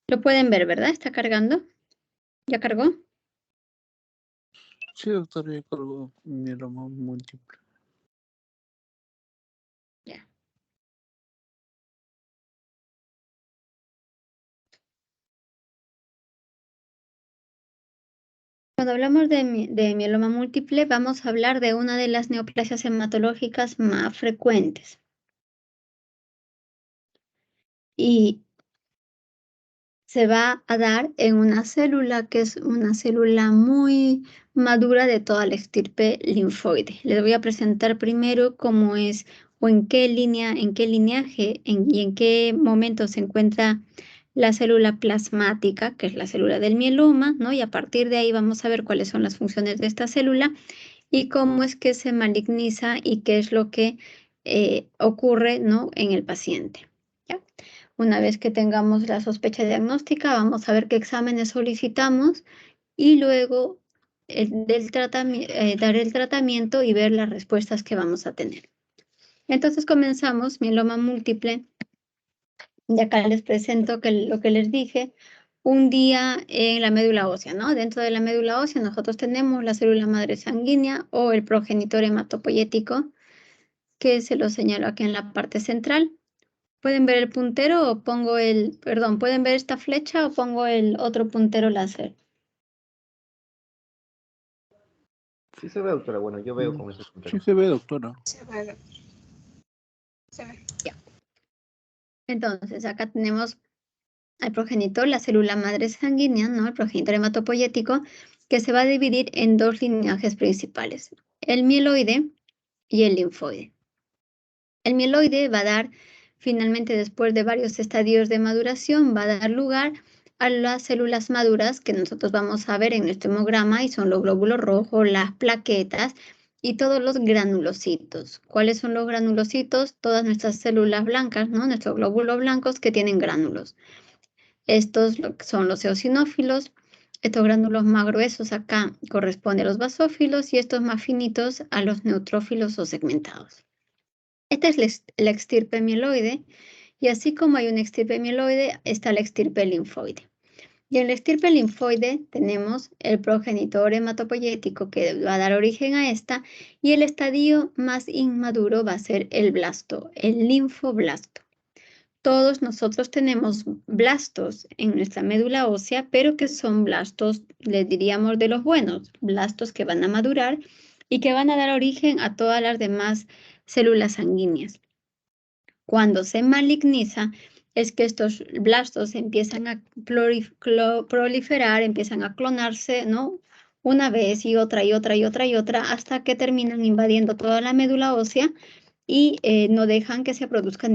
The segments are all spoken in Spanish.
Lo pueden ver, ¿verdad? ¿Está cargando? ¿Ya cargó? Sí, doctor, ya cargó mieloma múltiple. Ya. Cuando hablamos de mieloma múltiple, vamos a hablar de una de las neoplasias hematológicas más frecuentes. Y se va a dar en una célula que es una célula muy madura de toda la estirpe linfoide. Les voy a presentar primero cómo es o en qué línea, en qué lineaje y en qué momento se encuentra la célula plasmática, que es la célula del mieloma, ¿no? Y a partir de ahí vamos a ver cuáles son las funciones de esta célula y cómo es que se maligniza y qué es lo que ocurre, ¿no? En el paciente. ¿Ya? Una vez que tengamos la sospecha diagnóstica, vamos a ver qué exámenes solicitamos y luego dar el tratamiento y ver las respuestas que vamos a tener. Entonces comenzamos, mieloma múltiple. Y acá les presento lo que les dije, un día en la médula ósea, ¿no? Dentro de la médula ósea nosotros tenemos la célula madre sanguínea o el progenitor hematopoyético, que se lo señalo aquí en la parte central. ¿Pueden ver el puntero o pongo pueden ver esta flecha o pongo el otro puntero láser? Sí se ve, doctora. Bueno, yo veo con ese puntero. Sí se ve, doctora. Se ve. Se ve. Ya. Entonces, acá tenemos al progenitor, la célula madre sanguínea, ¿no? El progenitor hematopoyético, que se va a dividir en dos linajes principales, el mieloide y el linfoide. El mieloide va a dar, finalmente, después de varios estadios de maduración, va a dar lugar a las células maduras que nosotros vamos a ver en nuestro hemograma y son los glóbulos rojos, las plaquetas y todos los granulocitos. ¿Cuáles son los granulocitos? Todas nuestras células blancas, ¿no? Nuestros glóbulos blancos que tienen gránulos. Estos son los eosinófilos. Estos gránulos más gruesos acá corresponden a los basófilos y estos más finitos a los neutrófilos o segmentados. Esta es la extirpe mieloide y así como hay una extirpe mieloide, está la extirpe linfoide. Y en la extirpe linfoide tenemos el progenitor hematopoyético que va a dar origen a esta y el estadio más inmaduro va a ser el blasto, el linfoblasto. Todos nosotros tenemos blastos en nuestra médula ósea, pero que son blastos, les diríamos, de los buenos, blastos que van a madurar y que van a dar origen a todas las demás células sanguíneas. Cuando se maligniza, es que estos blastos empiezan a proliferar, empiezan a clonarse, ¿no? Una vez y otra y otra y otra y otra, hasta que terminan invadiendo toda la médula ósea y no dejan que se produzca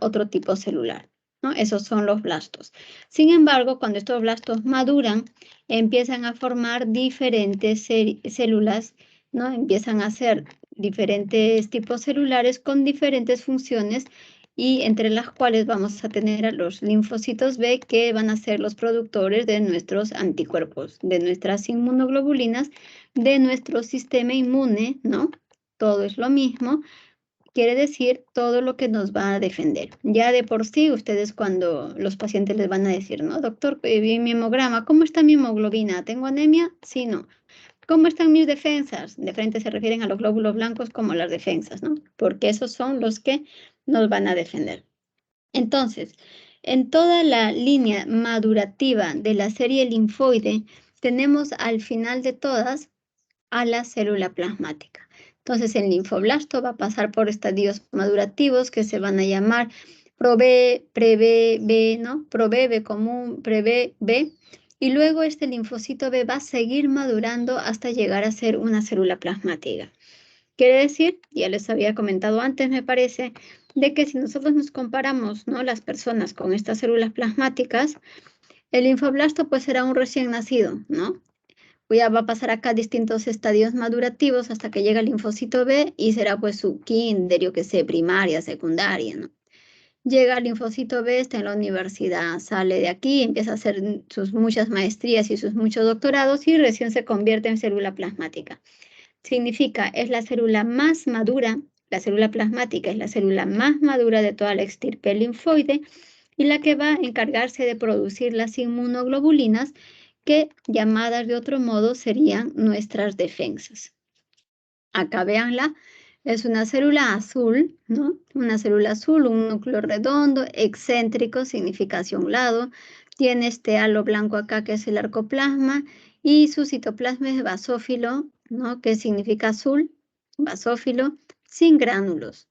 otro tipo celular, ¿no? Esos son los blastos. Sin embargo, cuando estos blastos maduran, empiezan a formar diferentes células, ¿no? Empiezan a ser diferentes tipos celulares con diferentes funciones y entre las cuales vamos a tener a los linfocitos B que van a ser los productores de nuestros anticuerpos, de nuestras inmunoglobulinas, de nuestro sistema inmune, ¿no? Todo es lo mismo, quiere decir todo lo que nos va a defender. Ya de por sí, ustedes cuando los pacientes les van a decir, ¿no? Doctor, vi mi hemograma, ¿cómo está mi hemoglobina? ¿Tengo anemia? Sí, no. ¿Cómo están mis defensas? De frente se refieren a los glóbulos blancos como las defensas, ¿no? Porque esos son los que nos van a defender. Entonces, en toda la línea madurativa de la serie linfoide, tenemos al final de todas a la célula plasmática. Entonces, el linfoblasto va a pasar por estadios madurativos que se van a llamar ProB, PreB, B, ¿no? ProB, B común, PreB, B. Y luego este linfocito B va a seguir madurando hasta llegar a ser una célula plasmática. Quiere decir, ya les había comentado antes, me parece, de que si nosotros nos comparamos, ¿no? Las personas con estas células plasmáticas, el linfoblasto pues será un recién nacido, ¿no? Ya va a pasar acá distintos estadios madurativos hasta que llega el linfocito B y será pues su kinder, yo que sé, primaria, secundaria, ¿no? Llega el linfocito B, está en la universidad, sale de aquí, empieza a hacer sus muchas maestrías y sus muchos doctorados y recién se convierte en célula plasmática. Significa, es la célula más madura, la célula plasmática es la célula más madura de toda la extirpe linfoide y la que va a encargarse de producir las inmunoglobulinas, que llamadas de otro modo serían nuestras defensas. Acá véanla, es una célula azul, ¿no? Una célula azul, un núcleo redondo, excéntrico, significa hacia un lado. Tiene este halo blanco acá que es el arcoplasma y su citoplasma es basófilo, ¿no? Que significa azul, basófilo, sin gránulos.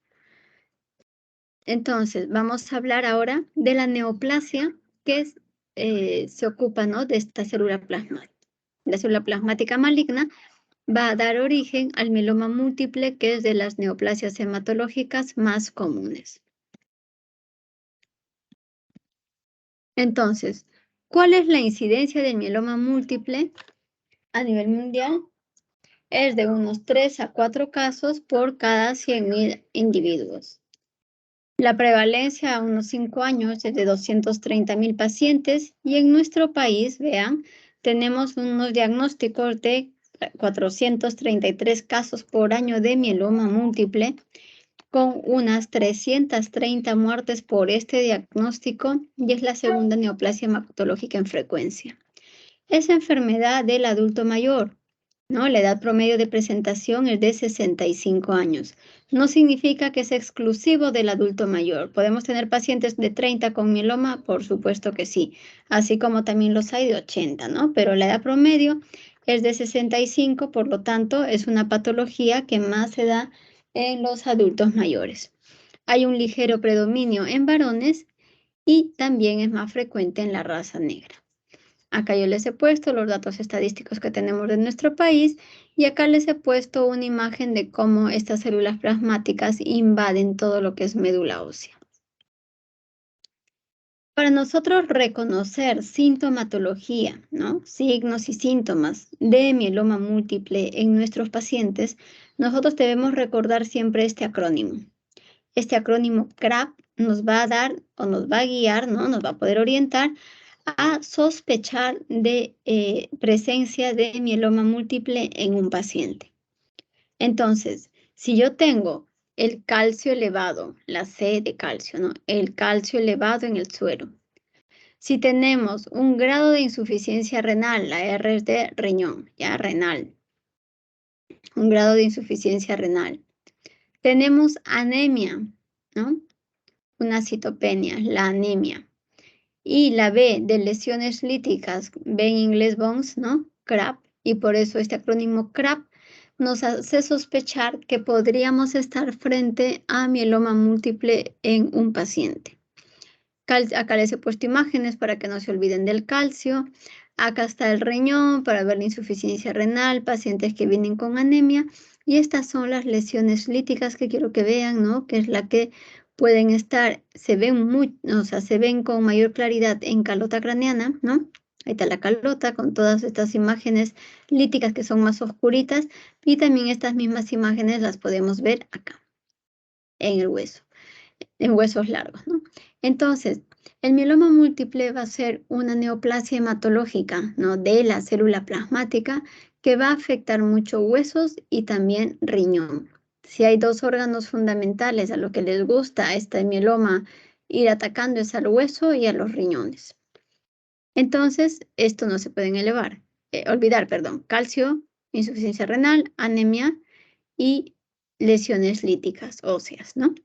Entonces, vamos a hablar ahora de la neoplasia, que se ocupa, ¿no? De esta célula plasmática. La célula plasmática maligna va a dar origen al mieloma múltiple, que es de las neoplasias hematológicas más comunes. Entonces, ¿cuál es la incidencia del mieloma múltiple a nivel mundial? Es de unos 3 a 4 casos por cada 100.000 individuos. La prevalencia a unos 5 años es de 230.000 pacientes y en nuestro país, vean, tenemos unos diagnósticos de 433 casos por año de mieloma múltiple, con unas 330 muertes por este diagnóstico, y es la segunda neoplasia hematológica en frecuencia. Es enfermedad del adulto mayor, ¿no? La edad promedio de presentación es de 65 años. No significa que sea exclusivo del adulto mayor. ¿Podemos tener pacientes de 30 con mieloma? Por supuesto que sí, así como también los hay de 80, ¿no? Pero la edad promedio es de 65, por lo tanto, es una patología que más se da en los adultos mayores. Hay un ligero predominio en varones y también es más frecuente en la raza negra. Acá yo les he puesto los datos estadísticos que tenemos de nuestro país y acá les he puesto una imagen de cómo estas células plasmáticas invaden todo lo que es médula ósea. Para nosotros reconocer sintomatología, ¿no? Signos y síntomas de mieloma múltiple en nuestros pacientes, nosotros debemos recordar siempre este acrónimo. Este acrónimo CRAP nos va a dar o nos va a guiar, ¿no? Nos va a poder orientar a sospechar de presencia de mieloma múltiple en un paciente. Entonces, si yo tengo el calcio elevado, la C de calcio, ¿no? El calcio elevado en el suero. Si tenemos un grado de insuficiencia renal, la R es de riñón, ya renal. Un grado de insuficiencia renal. Tenemos anemia, ¿no? Una citopenia, la anemia. Y la B de lesiones líticas, B en inglés bones, ¿no? CRAP, y por eso este acrónimo CRAP nos hace sospechar que podríamos estar frente a mieloma múltiple en un paciente. Acá les he puesto imágenes para que no se olviden del calcio. Acá está el riñón para ver la insuficiencia renal, pacientes que vienen con anemia. Y estas son las lesiones líticas que quiero que vean, ¿no? Que es la que pueden estar, se ven con mayor claridad en calota craneana, ¿no? Ahí está la calota con todas estas imágenes líticas que son más oscuritas. Y también estas mismas imágenes las podemos ver acá, en el hueso, en huesos largos, ¿no? Entonces, el mieloma múltiple va a ser una neoplasia hematológica, ¿no? De la célula plasmática que va a afectar mucho huesos y también riñón. Si hay dos órganos fundamentales a los que les gusta este mieloma ir atacando es al hueso y a los riñones. Entonces, esto no se pueden olvidar, perdón, calcio, insuficiencia renal, anemia y lesiones líticas óseas, ¿no?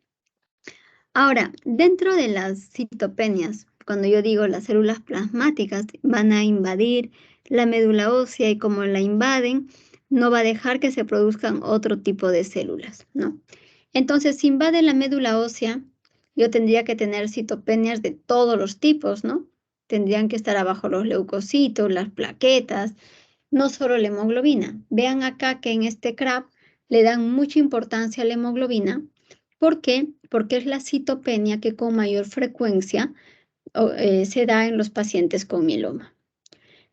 Ahora, dentro de las citopenias, cuando yo digo las células plasmáticas van a invadir la médula ósea y como la invaden, no va a dejar que se produzcan otro tipo de células, ¿no? Entonces, si invade la médula ósea, yo tendría que tener citopenias de todos los tipos, ¿no? Tendrían que estar abajo los leucocitos, las plaquetas, no solo la hemoglobina. Vean acá que en este CRAP le dan mucha importancia a la hemoglobina. ¿Por qué? Porque es la citopenia que con mayor frecuencia se da en los pacientes con mieloma.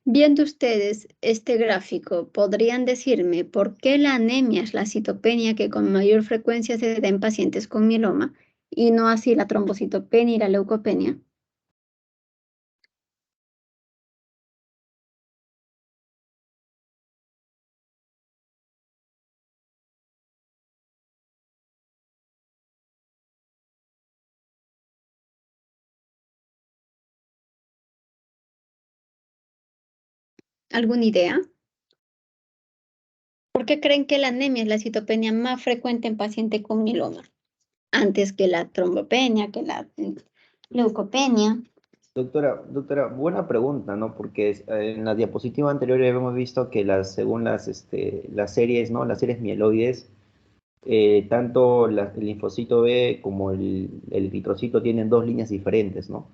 Viendo ustedes este gráfico, ¿podrían decirme por qué la anemia es la citopenia que con mayor frecuencia se da en pacientes con mieloma y no así la trombocitopenia y la leucopenia? ¿Alguna idea? ¿Por qué creen que la anemia es la citopenia más frecuente en pacientes con mieloma? Antes que la trombopenia, que la leucopenia. Doctora, buena pregunta, ¿no? Porque en la diapositiva anterior hemos visto que según las series, ¿no? Las series mieloides, tanto el linfocito B como el eritrocito tienen dos líneas diferentes, ¿no?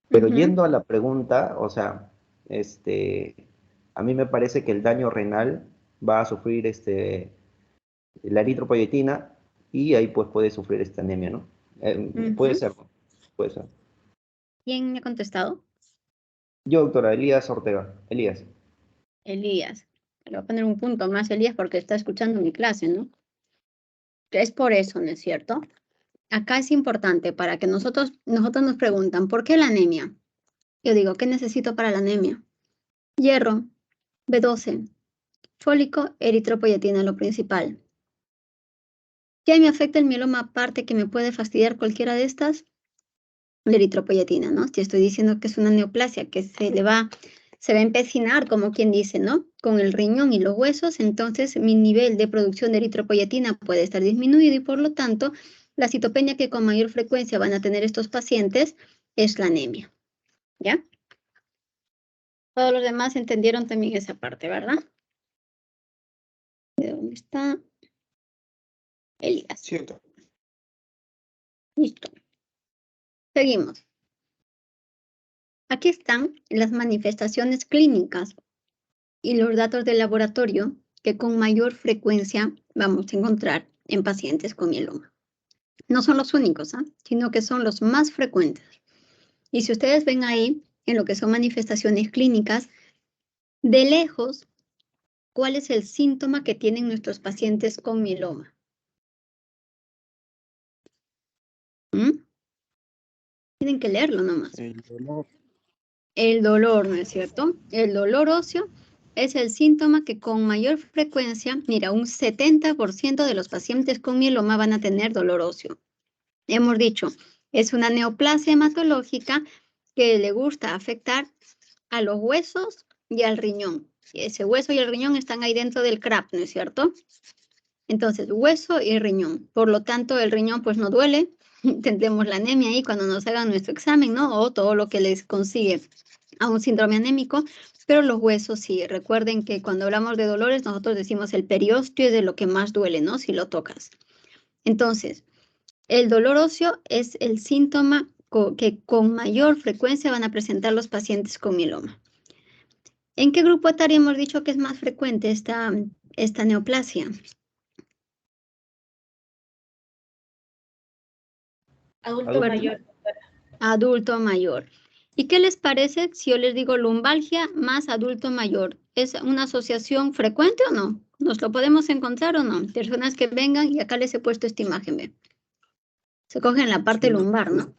Pero yendo a la pregunta, o sea, a mí me parece que el daño renal va a sufrir la eritropoyetina y ahí pues puede sufrir esta anemia, ¿no? Puede ser, ¿no? Puede ser. ¿Quién me ha contestado? Yo, doctora, Elías Ortega. Elías. Elías. Le voy a poner un punto más, Elías, porque está escuchando mi clase, ¿no? Es por eso, ¿no es cierto? Acá es importante para que nosotros nos preguntan, ¿por qué la anemia? Yo digo, ¿qué necesito para la anemia? Hierro, B12, fólico, eritropoyetina, lo principal. ¿Qué me afecta el mieloma aparte que me puede fastidiar cualquiera de estas? La eritropoyetina, ¿no? Si estoy diciendo que es una neoplasia que se va a empecinar, como quien dice, ¿no? Con el riñón y los huesos, entonces mi nivel de producción de eritropoyetina puede estar disminuido y por lo tanto la citopenia que con mayor frecuencia van a tener estos pacientes es la anemia, ¿ya? Todos los demás entendieron también esa parte, ¿verdad? ¿De dónde está? Elías. Cierto. Listo. Seguimos. Aquí están las manifestaciones clínicas y los datos de laboratorio que con mayor frecuencia vamos a encontrar en pacientes con mieloma. No son los únicos, sino que son los más frecuentes. Y si ustedes ven ahí, en lo que son manifestaciones clínicas, de lejos, ¿cuál es el síntoma que tienen nuestros pacientes con mieloma? Tienen que leerlo nomás. El dolor. El dolor, ¿no es cierto? El dolor óseo es el síntoma que con mayor frecuencia, mira, un 70% de los pacientes con mieloma van a tener dolor óseo. Hemos dicho, es una neoplasia hematológica que le gusta afectar a los huesos y al riñón. Ese hueso y el riñón están ahí dentro del CRAP, ¿no es cierto? Entonces, hueso y riñón. Por lo tanto, el riñón pues no duele. Tendremos la anemia ahí cuando nos hagan nuestro examen, ¿no? O todo lo que les consigue a un síndrome anémico, pero los huesos sí. Recuerden que cuando hablamos de dolores, nosotros decimos el periósteo es de lo que más duele, ¿no? Si lo tocas. Entonces, el dolor óseo es el síntoma que con mayor frecuencia van a presentar los pacientes con mieloma. ¿En qué grupo etario hemos dicho que es más frecuente esta neoplasia? Adulto mayor. Adulto mayor. ¿Y qué les parece si yo les digo lumbalgia más adulto mayor? ¿Es una asociación frecuente o no? ¿Nos lo podemos encontrar o no? Personas que vengan y acá les he puesto esta imagen, ¿ve? Se cogen la parte lumbar, ¿no?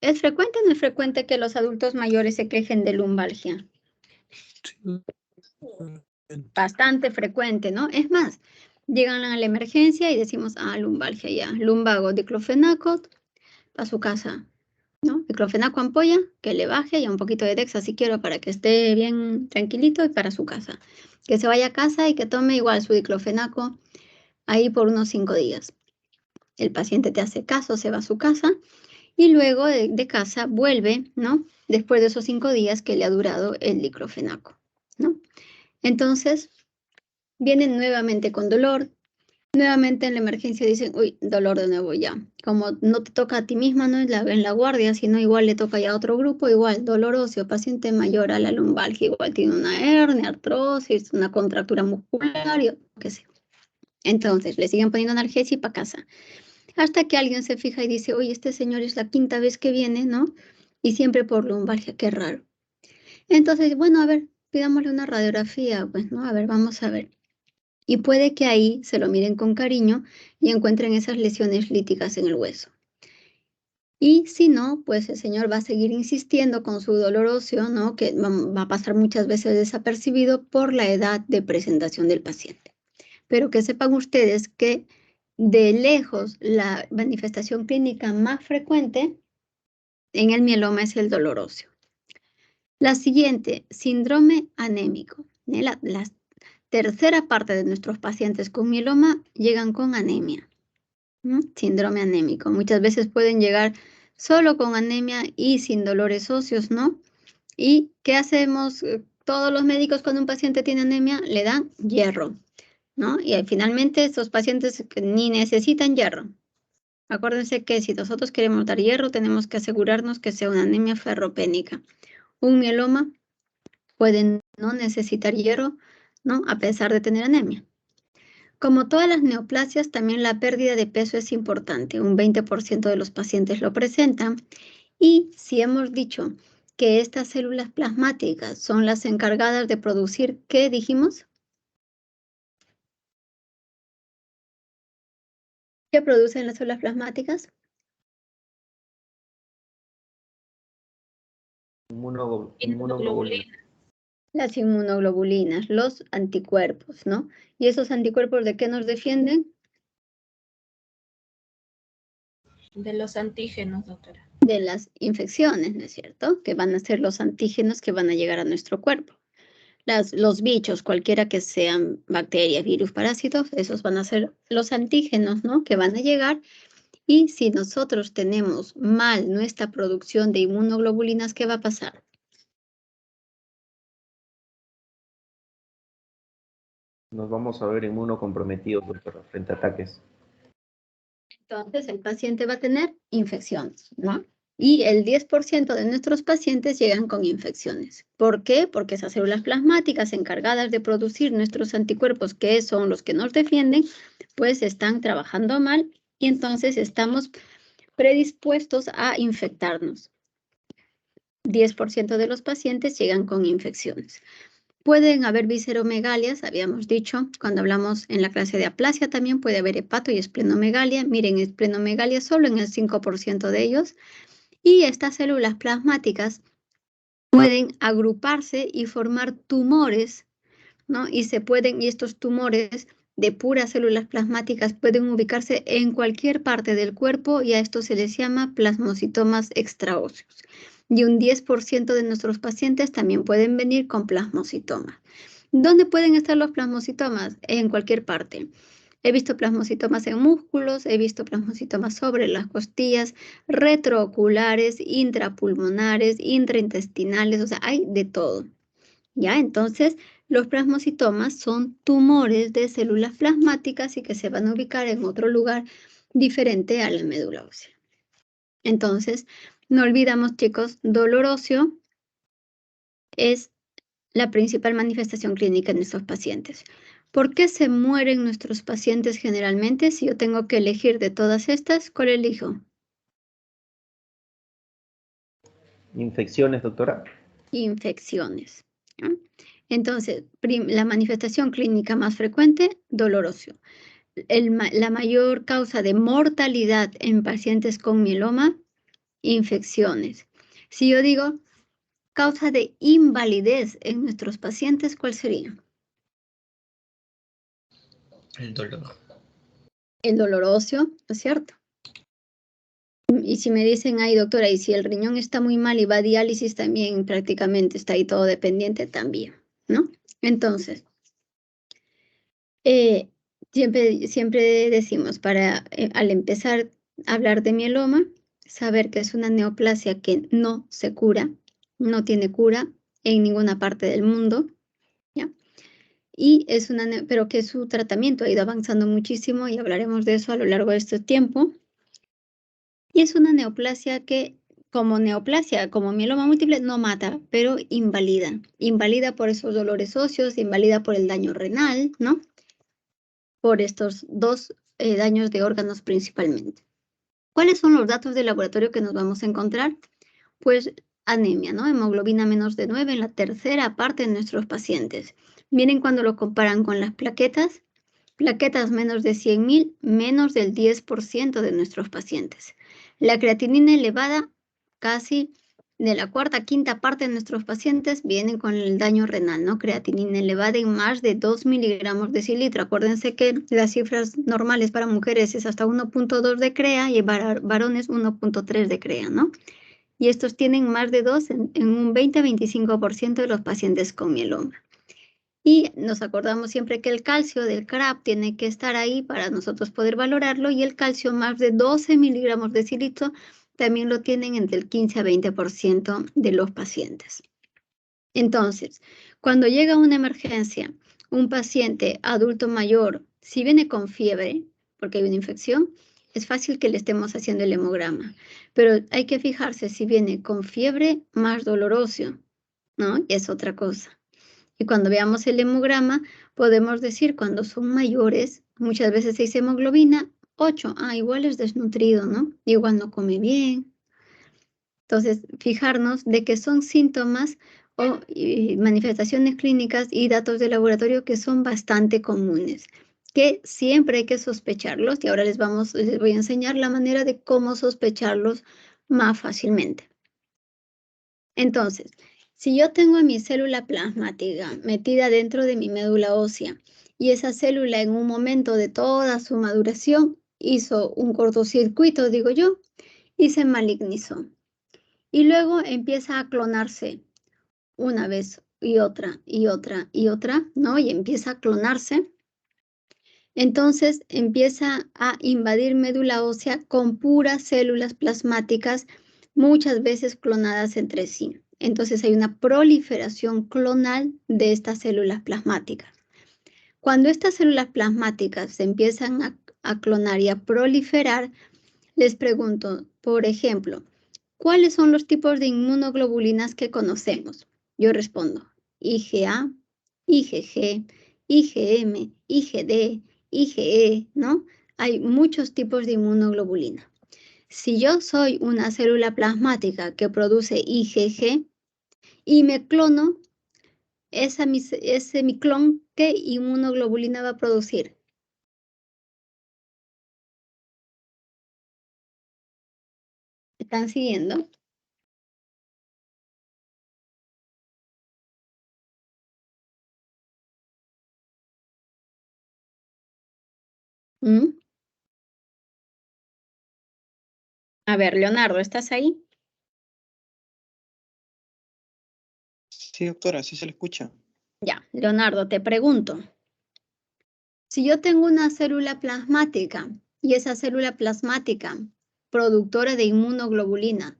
¿Es frecuente o no es frecuente que los adultos mayores se quejen de lumbalgia? Sí. Bastante frecuente, ¿no? Es más, llegan a la emergencia y decimos, lumbalgia ya, lumbago, diclofenaco, a su casa, ¿no? Diclofenaco ampolla, que le baje y un poquito de Dexa si quiero para que esté bien tranquilito y para su casa. Que se vaya a casa y que tome igual su diclofenaco ahí por unos 5 días. El paciente te hace caso, se va a su casa y luego de casa vuelve, ¿no? Después de esos 5 días que le ha durado el diclofenaco, ¿no? Entonces, vienen nuevamente con dolor, nuevamente en la emergencia dicen, uy, dolor de nuevo ya. Como no te toca a ti misma, no en la guardia, sino igual le toca ya a otro grupo, igual dolor óseo, paciente mayor a la lumbalgia, igual tiene una hernia, artrosis, una contractura muscular, yo qué sé. Entonces, le siguen poniendo analgesia y para casa. Hasta que alguien se fija y dice, oye, este señor es la 5ª vez que viene, ¿no? Y siempre por lumbalgia, qué raro. Entonces, bueno, a ver, pidámosle una radiografía, pues, ¿no? A ver, vamos a ver. Y puede que ahí se lo miren con cariño y encuentren esas lesiones líticas en el hueso. Y si no, pues el señor va a seguir insistiendo con su dolor óseo, ¿no? Que va a pasar muchas veces desapercibido por la edad de presentación del paciente. Pero que sepan ustedes que de lejos la manifestación clínica más frecuente en el mieloma es el dolor óseo. La siguiente, síndrome anémico. La tercera parte de nuestros pacientes con mieloma llegan con anemia. Síndrome anémico. Muchas veces pueden llegar solo con anemia y sin dolores óseos, ¿no? ¿Y qué hacemos todos los médicos cuando un paciente tiene anemia? Le dan hierro, ¿no? Y finalmente estos pacientes ni necesitan hierro. Acuérdense que si nosotros queremos dar hierro, tenemos que asegurarnos que sea una anemia ferropénica. Un mieloma puede no necesitar hierro, ¿no? A pesar de tener anemia. Como todas las neoplasias, también la pérdida de peso es importante. Un 20% de los pacientes lo presentan. Y si hemos dicho que estas células plasmáticas son las encargadas de producir, ¿qué dijimos? ¿Qué producen las células plasmáticas? Inmunoglobulinas. Las inmunoglobulinas, los anticuerpos, ¿no? ¿Y esos anticuerpos de qué nos defienden? De los antígenos, doctora. De las infecciones, ¿no es cierto? Que van a ser los antígenos que van a llegar a nuestro cuerpo. Los bichos, cualquiera que sean bacterias, virus, parásitos, esos van a ser los antígenos, ¿no? Que van a llegar. Y si nosotros tenemos mal nuestra producción de inmunoglobulinas, ¿qué va a pasar? Nos vamos a ver inmunocomprometidos, doctora, frente a ataques. Entonces, el paciente va a tener infecciones, ¿no? Y el 10% de nuestros pacientes llegan con infecciones. ¿Por qué? Porque esas células plasmáticas encargadas de producir nuestros anticuerpos, que son los que nos defienden, pues están trabajando mal y entonces estamos predispuestos a infectarnos. 10% de los pacientes llegan con infecciones. Pueden haber visceromegalias, habíamos dicho, cuando hablamos en la clase de aplasia también puede haber hepato y esplenomegalia. Miren, esplenomegalia solo en el 5% de ellos. Y estas células plasmáticas pueden agruparse y formar tumores, ¿no? Y estos tumores de puras células plasmáticas pueden ubicarse en cualquier parte del cuerpo y a esto se les llama plasmocitomas extraóseos. Y un 10% de nuestros pacientes también pueden venir con plasmocitomas. ¿Dónde pueden estar los plasmocitomas? En cualquier parte. He visto plasmocitomas en músculos, he visto plasmocitomas sobre las costillas, retrooculares, intrapulmonares, intraintestinales, o sea, hay de todo. ¿Ya? Entonces, los plasmocitomas son tumores de células plasmáticas y que se van a ubicar en otro lugar diferente a la médula ósea. Entonces, no olvidamos, chicos, dolor óseo es la principal manifestación clínica en nuestros pacientes. ¿Por qué se mueren nuestros pacientes generalmente? Si yo tengo que elegir de todas estas, ¿cuál elijo? Infecciones, doctora. Infecciones. ¿Ya? Entonces, la manifestación clínica más frecuente, dolor óseo. La mayor causa de mortalidad en pacientes con mieloma, infecciones. Si yo digo causa de invalidez en nuestros pacientes, ¿cuál sería? El dolor. El dolor óseo, ¿no es cierto? Y si me dicen, ay doctora, y si el riñón está muy mal y va a diálisis también prácticamente está ahí todo dependiente también, ¿no? Entonces, siempre decimos, al empezar a hablar de mieloma, saber que es una neoplasia que no se cura, no tiene cura en ninguna parte del mundo, ¿ya? Y pero que su tratamiento ha ido avanzando muchísimo y hablaremos de eso a lo largo de este tiempo. Y es una neoplasia que, como neoplasia, como mieloma múltiple, no mata, pero invalida. Invalida por esos dolores óseos, invalida por el daño renal, ¿no? Por estos dos daños de órganos principalmente. ¿Cuáles son los datos de laboratorio que nos vamos a encontrar? Pues anemia, ¿no? Hemoglobina menos de 9 en la tercera parte de nuestros pacientes. Miren cuando lo comparan con las plaquetas. Plaquetas menos de 100.000, menos del 10% de nuestros pacientes. La creatinina elevada, casi de la cuarta, quinta parte de nuestros pacientes vienen con el daño renal, ¿no? Creatinina elevada en más de 2 miligramos de cilitro. Acuérdense que las cifras normales para mujeres es hasta 1.2 de CREA y varones 1.3 de CREA, ¿no? y estos tienen más de 2 en un 20-25% de los pacientes con mieloma. Y nos acordamos siempre que el calcio del CRAP tiene que estar ahí para nosotros poder valorarlo, y el calcio más de 12 miligramos de silitro también lo tienen entre el 15 a 20% de los pacientes. Entonces, cuando llega una emergencia, un paciente adulto mayor, si viene con fiebre, porque hay una infección, es fácil que le estemos haciendo el hemograma, pero hay que fijarse si viene con fiebre más dolor óseo, ¿no? Y es otra cosa. Y cuando veamos el hemograma, podemos decir cuando son mayores, muchas veces se dice hemoglobina 8, igual es desnutrido, ¿no? Igual no come bien. Entonces, fijarnos de que son síntomas o manifestaciones clínicas y datos de laboratorio que son bastante comunes, que siempre hay que sospecharlos, y ahora les voy a enseñar la manera de cómo sospecharlos más fácilmente. Entonces, si yo tengo mi célula plasmática metida dentro de mi médula ósea y esa célula en un momento de toda su maduración hizo un cortocircuito, digo yo, y se malignizó. Y luego empieza a clonarse una vez y otra y otra y otra, ¿no? Y empieza a clonarse. Entonces empieza a invadir médula ósea con puras células plasmáticas, muchas veces clonadas entre sí. Entonces hay una proliferación clonal de estas células plasmáticas. Cuando estas células plasmáticas se empiezan a clonar y a proliferar, les pregunto, por ejemplo, ¿cuáles son los tipos de inmunoglobulinas que conocemos? Yo respondo, IgA, IgG, IgM, IgD, IgE, ¿no? Hay muchos tipos de inmunoglobulina. Si yo soy una célula plasmática que produce IgG y me clono, ese mi clon, ¿qué inmunoglobulina va a producir? ¿Están siguiendo? ¿Mm? A ver, Leonardo, ¿estás ahí? Sí, doctora, sí se le escucha. Ya, Leonardo, te pregunto. Si yo tengo una célula plasmática y esa célula plasmática, productora de inmunoglobulina,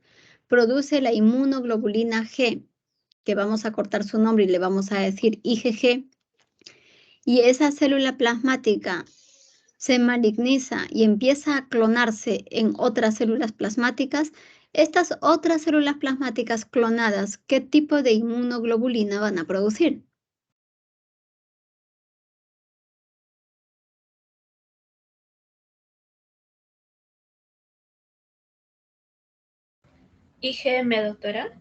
produce la inmunoglobulina G, que vamos a cortar su nombre y le vamos a decir IgG, y esa célula plasmática se maligniza y empieza a clonarse en otras células plasmáticas, estas otras células plasmáticas clonadas, ¿qué tipo de inmunoglobulina van a producir? IgM, doctora.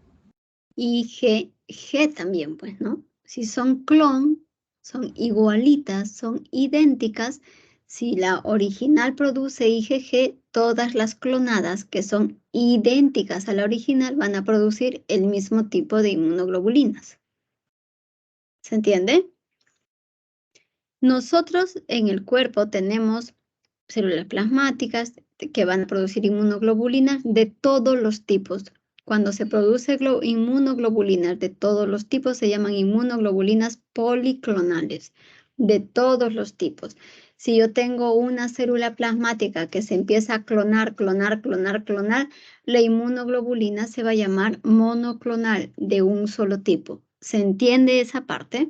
IgG también, pues, ¿no? Si son clon, son igualitas, son idénticas. Si la original produce IgG, todas las clonadas que son idénticas a la original van a producir el mismo tipo de inmunoglobulinas. ¿Se entiende? Nosotros en el cuerpo tenemos células plasmáticas que van a producir inmunoglobulinas de todos los tipos. Cuando se produce inmunoglobulinas de todos los tipos, se llaman inmunoglobulinas policlonales, de todos los tipos. Si yo tengo una célula plasmática que se empieza a clonar, la inmunoglobulina se va a llamar monoclonal, de un solo tipo. ¿Se entiende esa parte?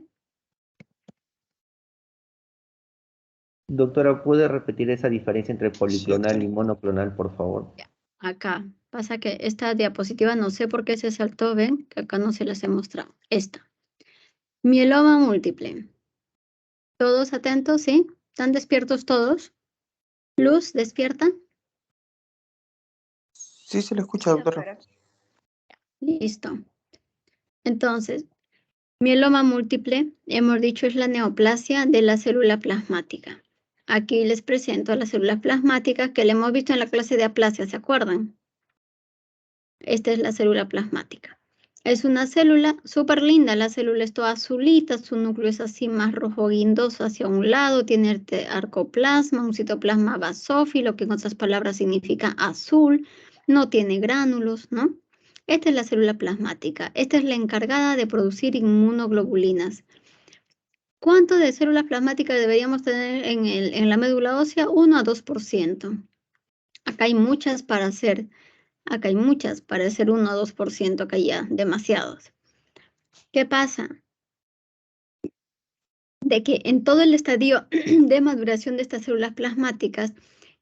Doctora, ¿puede repetir esa diferencia entre policlonal doctora. y monoclonal, por favor? Acá. Pasa que esta diapositiva no sé por qué se saltó, ven, que acá no se las he mostrado. Esta. Mieloma múltiple. ¿Todos atentos, sí? ¿Están despiertos todos? Luz, ¿despierta? Sí se le escucha, doctora. Doctora. Listo. Entonces, mieloma múltiple, hemos dicho, es la neoplasia de la célula plasmática. Aquí les presento a la célula plasmática que le hemos visto en la clase de aplasia, ¿se acuerdan? Esta es la célula plasmática. Es una célula súper linda, la célula es toda azulita, su núcleo es así más rojo guindoso hacia un lado, tiene arcoplasma, un citoplasma basófilo, que en otras palabras significa azul, no tiene gránulos, ¿no? Esta es la célula plasmática. Esta es la encargada de producir inmunoglobulinas. ¿Cuánto de células plasmáticas deberíamos tener en la médula ósea? 1 a 2%. Acá hay muchas para hacer. Acá hay muchas para hacer 1 a 2%. Acá ya, demasiados. ¿Qué pasa? De que en todo el estadio de maduración de estas células plasmáticas,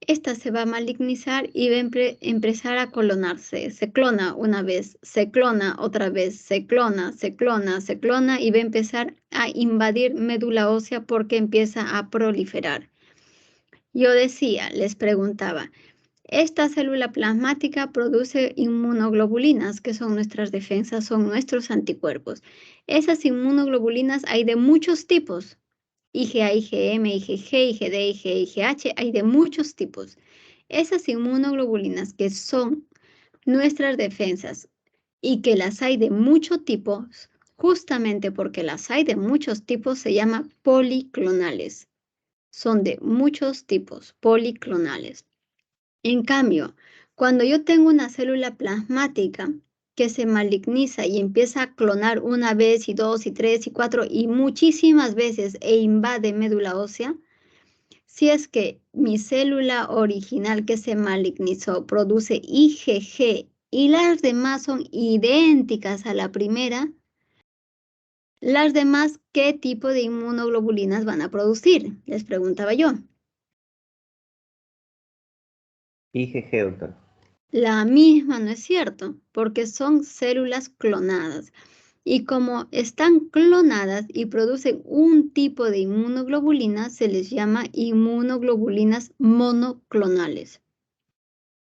esta se va a malignizar y va a empezar a clonarse. Se clona una vez, se clona otra vez, se clona, se clona, se clona y va a empezar a invadir médula ósea porque empieza a proliferar. Yo decía, les preguntaba, esta célula plasmática produce inmunoglobulinas, que son nuestras defensas, son nuestros anticuerpos. Esas inmunoglobulinas hay de muchos tipos. IgA, IgM, IgG, IgD, IgH, hay de muchos tipos. Esas inmunoglobulinas que son nuestras defensas y que las hay de muchos tipos, justamente porque las hay de muchos tipos, se llama policlonales. Son de muchos tipos, policlonales. En cambio, cuando yo tengo una célula plasmática que se maligniza y empieza a clonar una vez y dos y tres y cuatro y muchísimas veces e invade médula ósea, si es que mi célula original que se malignizó produce IgG y las demás son idénticas a la primera, las demás, ¿qué tipo de inmunoglobulinas van a producir? Les preguntaba yo. IgG, doctor. La misma no es cierto, porque son células clonadas. Y como están clonadas y producen un tipo de inmunoglobulinas, se les llama inmunoglobulinas monoclonales.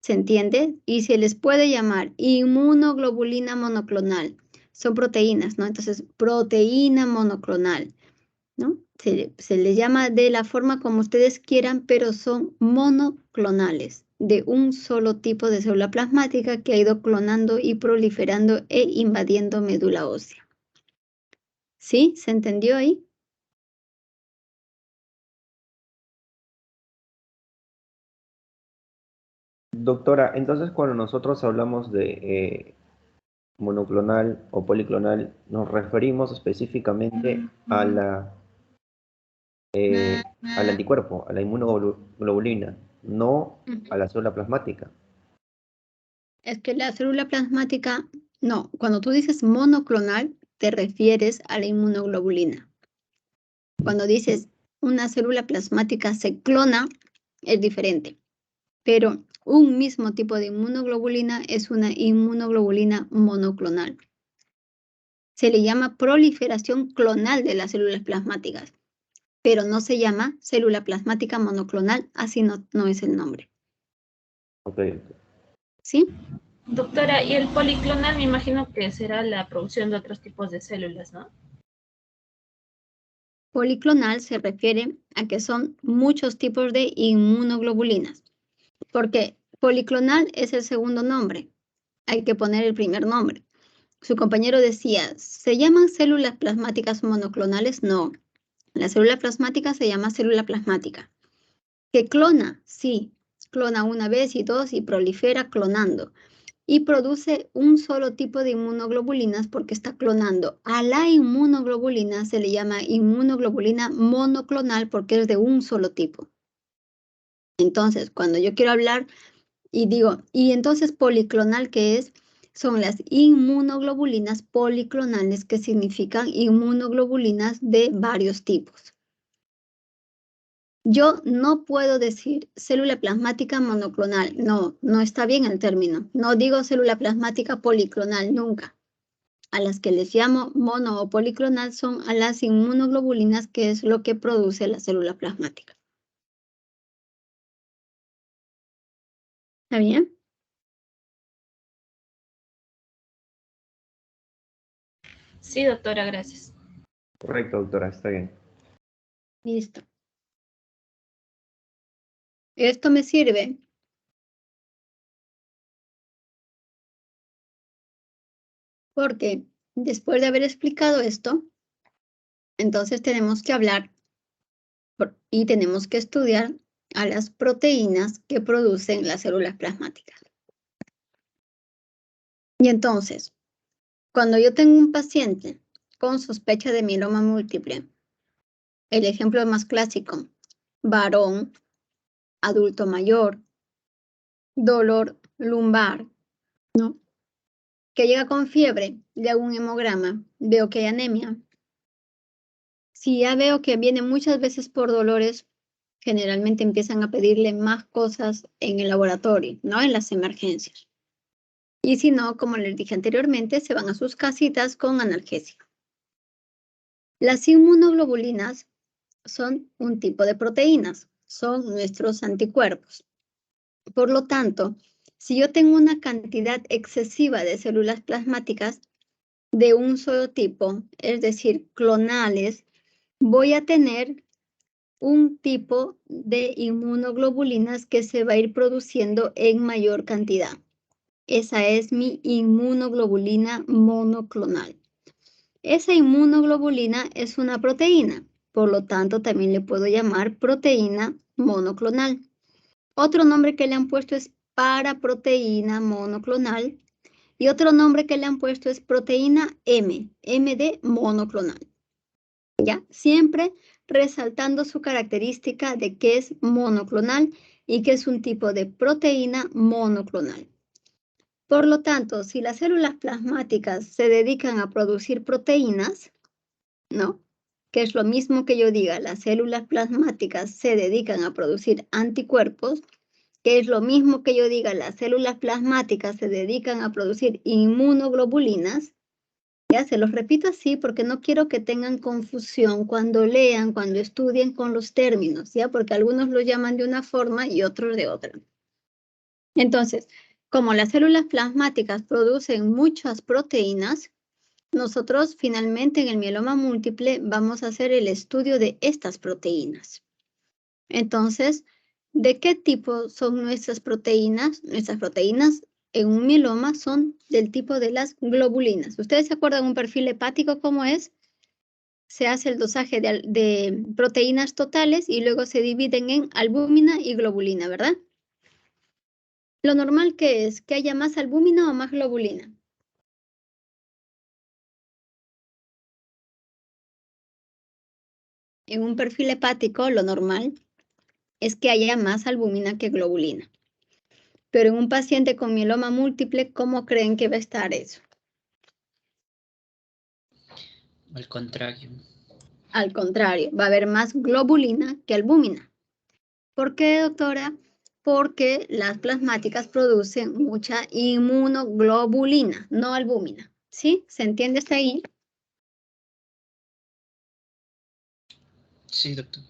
¿Se entiende? Y se les puede llamar inmunoglobulina monoclonal. Son proteínas, ¿no? Entonces, proteína monoclonal, ¿no? Se les llama de la forma como ustedes quieran, pero son monoclonales, de un solo tipo de célula plasmática que ha ido clonando y proliferando e invadiendo médula ósea. ¿Sí? ¿Se entendió ahí? Doctora, entonces cuando nosotros hablamos de monoclonal o policlonal, nos referimos específicamente al anticuerpo, a la inmunoglobulina, no a la célula plasmática. Es que la célula plasmática, no, cuando tú dices monoclonal, te refieres a la inmunoglobulina. Cuando dices una célula plasmática se clona, es diferente. Pero un mismo tipo de inmunoglobulina es una inmunoglobulina monoclonal. Se le llama proliferación clonal de las células plasmáticas, pero no se llama célula plasmática monoclonal, así no es el nombre. Ok. ¿Sí? Doctora, y el policlonal me imagino que será la producción de otros tipos de células, ¿no? Policlonal se refiere a que son muchos tipos de inmunoglobulinas, porque policlonal es el segundo nombre, hay que poner el primer nombre. Su compañero decía, ¿se llaman células plasmáticas monoclonales? No, la célula plasmática se llama célula plasmática. ¿Que clona? Sí, clona una vez y dos y prolifera clonando. Y produce un solo tipo de inmunoglobulinas porque está clonando. A la inmunoglobulina se le llama inmunoglobulina monoclonal porque es de un solo tipo. Entonces, cuando yo quiero hablar y digo, ¿y entonces policlonal qué es? Son las inmunoglobulinas policlonales, que significan inmunoglobulinas de varios tipos. Yo no puedo decir célula plasmática monoclonal. No está bien el término. No digo célula plasmática policlonal nunca. A las que les llamo mono o policlonal son a las inmunoglobulinas, que es lo que produce la célula plasmática. ¿Está bien? Sí, doctora, gracias. Correcto, doctora, está bien. Listo. Esto me sirve porque después de haber explicado esto, entonces tenemos que hablar y tenemos que estudiar a las proteínas que producen las células plasmáticas. Y entonces, cuando yo tengo un paciente con sospecha de mieloma múltiple, el ejemplo más clásico, varón, adulto mayor, dolor lumbar, ¿no? Que llega con fiebre, le hago un hemograma, veo que hay anemia. Si ya veo que viene muchas veces por dolores, generalmente empiezan a pedirle más cosas en el laboratorio, ¿no? En las emergencias. Y si no, como les dije anteriormente, se van a sus casitas con analgésico. Las inmunoglobulinas son un tipo de proteínas, son nuestros anticuerpos. Por lo tanto, si yo tengo una cantidad excesiva de células plasmáticas de un solo tipo, es decir, clonales, voy a tener un tipo de inmunoglobulinas que se va a ir produciendo en mayor cantidad. Esa es mi inmunoglobulina monoclonal. Esa inmunoglobulina es una proteína, por lo tanto también le puedo llamar proteína monoclonal. Otro nombre que le han puesto es paraproteína monoclonal y otro nombre que le han puesto es proteína M de monoclonal. ¿Ya? Siempre resaltando su característica de que es monoclonal y que es un tipo de proteína monoclonal. Por lo tanto, si las células plasmáticas se dedican a producir proteínas, ¿no? Que es lo mismo que yo diga, las células plasmáticas se dedican a producir anticuerpos, que es lo mismo que yo diga, las células plasmáticas se dedican a producir inmunoglobulinas. Ya se los repito así porque no quiero que tengan confusión cuando lean, cuando estudien con los términos, ¿ya? Porque algunos lo llaman de una forma y otros de otra. Entonces, como las células plasmáticas producen muchas proteínas, nosotros finalmente en el mieloma múltiple vamos a hacer el estudio de estas proteínas. Entonces, ¿de qué tipo son nuestras proteínas? Nuestras proteínas en un mieloma son del tipo de las globulinas. ¿Ustedes se acuerdan un perfil hepático cómo es? Se hace el dosaje de proteínas totales y luego se dividen en albúmina y globulina, ¿verdad? Lo normal que es que haya más albúmina o más globulina. En un perfil hepático, lo normal es que haya más albúmina que globulina. Pero en un paciente con mieloma múltiple, ¿cómo creen que va a estar eso? Al contrario. Al contrario, va a haber más globulina que albúmina. ¿Por qué, doctora? Porque las plasmáticas producen mucha inmunoglobulina, no albúmina. ¿Sí? ¿Se entiende hasta ahí? Sí, doctor.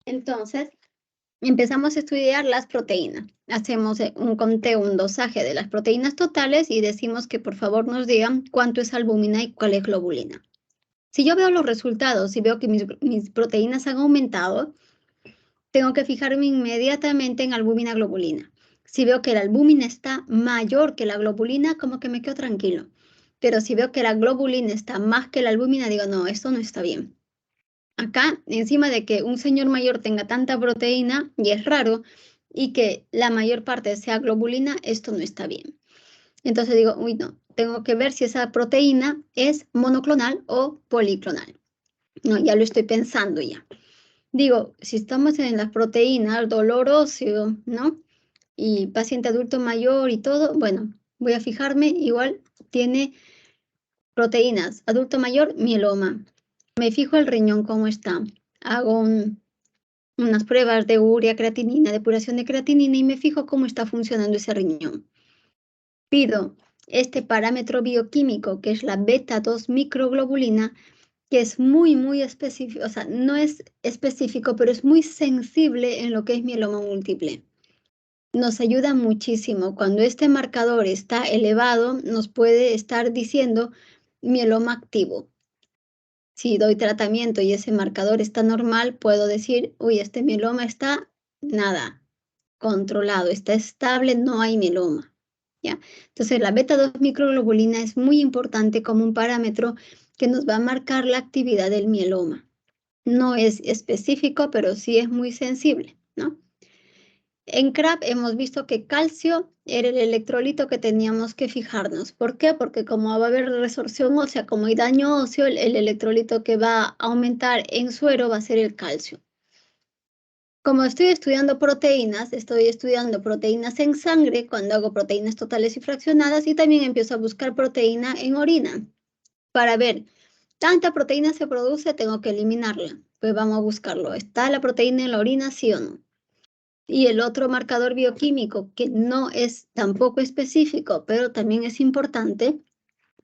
Entonces, empezamos a estudiar las proteínas. Hacemos un conteo, un dosaje de las proteínas totales y decimos que por favor nos digan cuánto es albúmina y cuál es globulina. Si yo veo los resultados y veo que mis proteínas han aumentado, tengo que fijarme inmediatamente en albúmina globulina. Si veo que la albúmina está mayor que la globulina, como que me quedo tranquilo. Pero si veo que la globulina está más que la albúmina, digo, no, esto no está bien. Acá, encima de que un señor mayor tenga tanta proteína, y es raro, y que la mayor parte sea globulina, esto no está bien. Entonces digo, uy, no, tengo que ver si esa proteína es monoclonal o policlonal. No, ya lo estoy pensando ya. Digo, si estamos en las proteínas, dolor óseo, ¿no? Y paciente adulto mayor y todo, bueno, voy a fijarme, igual tiene proteínas, adulto mayor, mieloma. Me fijo el riñón cómo está. Hago unas pruebas de urea, creatinina, depuración de creatinina y me fijo cómo está funcionando ese riñón. Pido este parámetro bioquímico, que es la beta-2 microglobulina, que es muy específico, o sea, no es específico, pero es muy sensible en lo que es mieloma múltiple. Nos ayuda muchísimo. Cuando este marcador está elevado, nos puede estar diciendo mieloma activo. Si doy tratamiento y ese marcador está normal, puedo decir, uy, este mieloma está, nada, controlado, está estable, no hay mieloma. ¿Ya? Entonces, la beta-2 microglobulina es muy importante como un parámetro que nos va a marcar la actividad del mieloma. No es específico, pero sí es muy sensible, ¿no? En CRAP hemos visto que calcio era el electrolito que teníamos que fijarnos. ¿Por qué? Porque como va a haber resorción ósea, como hay daño óseo, el electrolito que va a aumentar en suero va a ser el calcio. Como estoy estudiando proteínas en sangre cuando hago proteínas totales y fraccionadas, y también empiezo a buscar proteína en orina. Para ver, ¿tanta proteína se produce? Tengo que eliminarla. Pues vamos a buscarlo. ¿Está la proteína en la orina, sí o no? Y el otro marcador bioquímico, que no es tampoco específico, pero también es importante,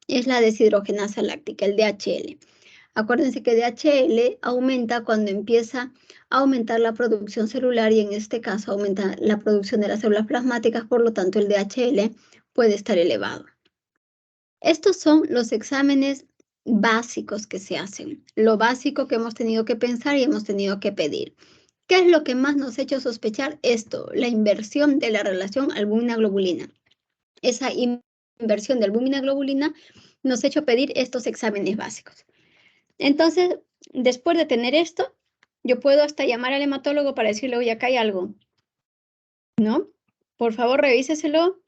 es la deshidrogenasa láctica, el DHL. Acuérdense que DHL aumenta cuando empieza a aumentar la producción celular y en este caso aumenta la producción de las células plasmáticas, por lo tanto el DHL puede estar elevado. Estos son los exámenes básicos que se hacen, lo básico que hemos tenido que pensar y hemos tenido que pedir. ¿Qué es lo que más nos ha hecho sospechar esto? La inversión de la relación albúmina-globulina. Esa inversión de albúmina-globulina nos ha hecho pedir estos exámenes básicos. Entonces, después de tener esto, yo puedo hasta llamar al hematólogo para decirle, oye, acá hay algo, ¿no? Por favor, revíseselo.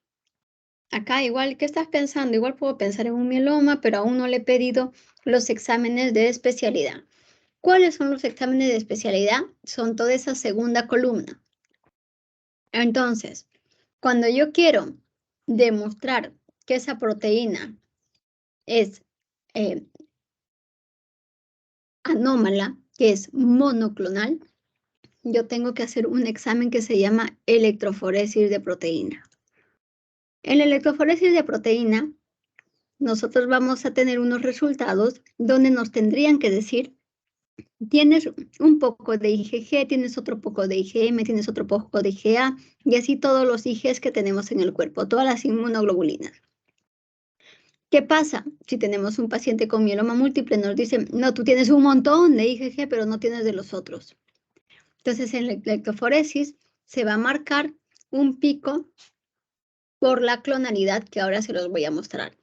Acá igual, ¿qué estás pensando? Igual puedo pensar en un mieloma, pero aún no le he pedido los exámenes de especialidad. ¿Cuáles son los exámenes de especialidad? Son toda esa segunda columna. Entonces, cuando yo quiero demostrar que esa proteína es anómala, que es monoclonal, yo tengo que hacer un examen que se llama electroforesis de proteína. En la electroforesis de proteína, nosotros vamos a tener unos resultados donde nos tendrían que decir, tienes un poco de IgG, tienes otro poco de IgM, tienes otro poco de IgA, y así todos los Igs que tenemos en el cuerpo, todas las inmunoglobulinas. ¿Qué pasa? Si tenemos un paciente con mieloma múltiple, nos dicen, no, tú tienes un montón de IgG, pero no tienes de los otros. Entonces, en la electroforesis se va a marcar un pico por la clonalidad que ahora se los voy a mostrar.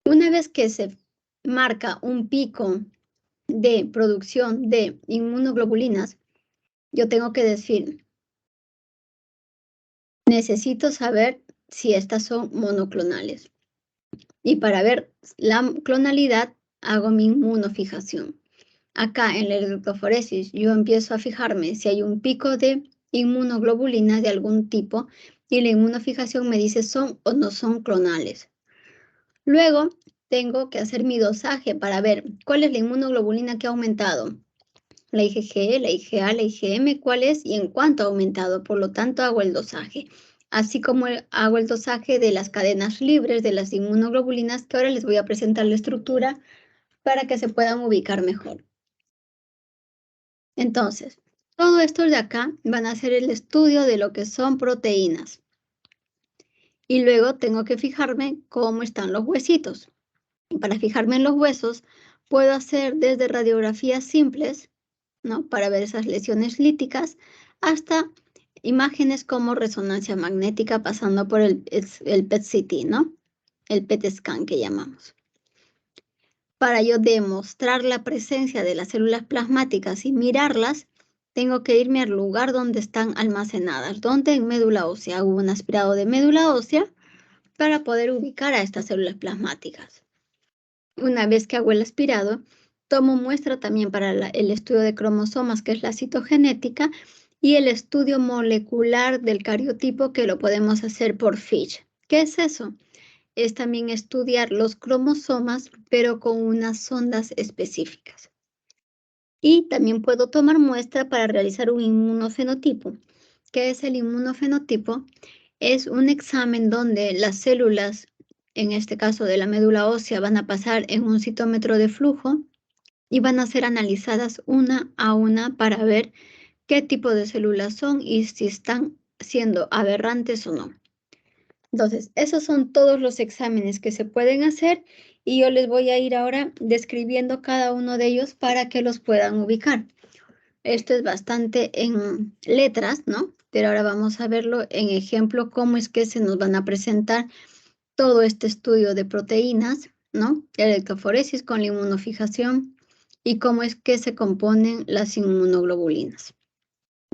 Una vez que se marca un pico de producción de inmunoglobulinas, yo tengo que decir, necesito saber si estas son monoclonales. Y para ver la clonalidad, hago mi inmunofijación. Acá en la electroforesis yo empiezo a fijarme si hay un pico de inmunoglobulinas de algún tipo y la inmunofijación me dice son o no son clonales. Luego tengo que hacer mi dosaje para ver cuál es la inmunoglobulina que ha aumentado. La IgG, la IgA, la IgM, cuál es y en cuánto ha aumentado. Por lo tanto, hago el dosaje. Así como hago el dosaje de las cadenas libres de las inmunoglobulinas, que ahora les voy a presentar la estructura para que se puedan ubicar mejor. Entonces, todo esto de acá van a hacer el estudio de lo que son proteínas. Y luego tengo que fijarme cómo están los huesitos. Para fijarme en los huesos, puedo hacer desde radiografías simples, ¿no? Para ver esas lesiones líticas, hasta imágenes como resonancia magnética, pasando por el PET-CT, ¿no? El PET-scan que llamamos. Para yo demostrar la presencia de las células plasmáticas y mirarlas, tengo que irme al lugar donde están almacenadas, donde en médula ósea. Hago un aspirado de médula ósea para poder ubicar a estas células plasmáticas. Una vez que hago el aspirado, tomo muestra también para el estudio de cromosomas, que es la citogenética, y el estudio molecular del cariotipo, que lo podemos hacer por FISH. ¿Qué es eso? Es también estudiar los cromosomas, pero con unas sondas específicas. Y también puedo tomar muestra para realizar un inmunofenotipo. ¿Qué es el inmunofenotipo? Es un examen donde las células, en este caso de la médula ósea, van a pasar en un citómetro de flujo y van a ser analizadas una a una para ver qué tipo de células son y si están siendo aberrantes o no. Entonces, esos son todos los exámenes que se pueden hacer y yo les voy a ir ahora describiendo cada uno de ellos para que los puedan ubicar. Esto es bastante en letras, ¿no? Pero ahora vamos a verlo en ejemplo, cómo es que se nos van a presentar todo este estudio de proteínas, ¿no? La electroforesis con la inmunofijación y cómo es que se componen las inmunoglobulinas.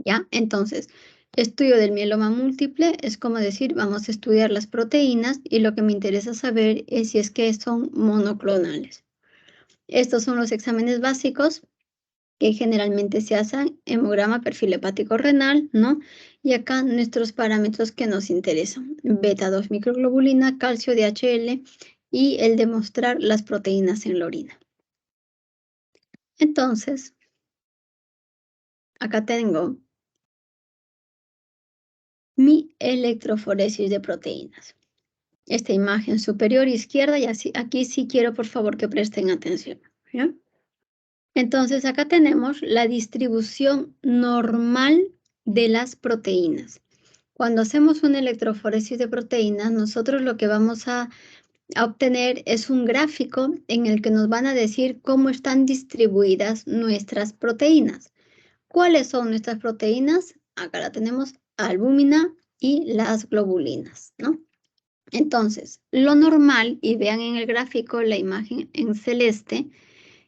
¿Ya? Entonces, Estudio del mieloma múltiple es como decir, vamos a estudiar las proteínas y lo que me interesa saber es si es que son monoclonales. Estos son los exámenes básicos que generalmente se hacen: hemograma, perfil hepático renal, ¿no? Y acá nuestros parámetros que nos interesan: beta 2 microglobulina, calcio, DHL y el demostrar las proteínas en la orina. Entonces, acá tengo mi electroforesis de proteínas. Esta imagen superior izquierda, y así, aquí sí quiero por favor que presten atención, ¿ya? Entonces acá tenemos la distribución normal de las proteínas. Cuando hacemos una electroforesis de proteínas, nosotros lo que vamos a obtener es un gráfico en el que nos van a decir cómo están distribuidas nuestras proteínas. ¿Cuáles son nuestras proteínas? Acá la tenemos: albúmina y las globulinas, ¿no? Entonces, lo normal, y vean en el gráfico la imagen en celeste,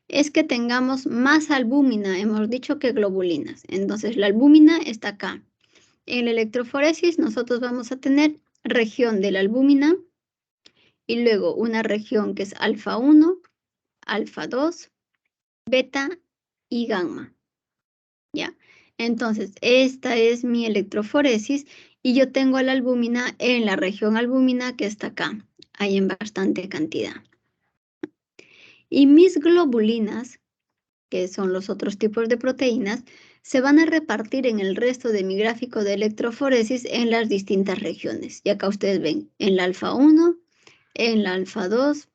es que tengamos más albúmina, hemos dicho, que globulinas. Entonces, la albúmina está acá. En la electroforesis nosotros vamos a tener región de la albúmina y luego una región que es alfa 1, alfa 2, beta y gamma. ¿Ya? Entonces, esta es mi electroforesis y yo tengo la albúmina en la región albúmina que está acá. Hay en bastante cantidad. Y mis globulinas, que son los otros tipos de proteínas, se van a repartir en el resto de mi gráfico de electroforesis en las distintas regiones. Y acá ustedes ven en la alfa 1, en la alfa 2,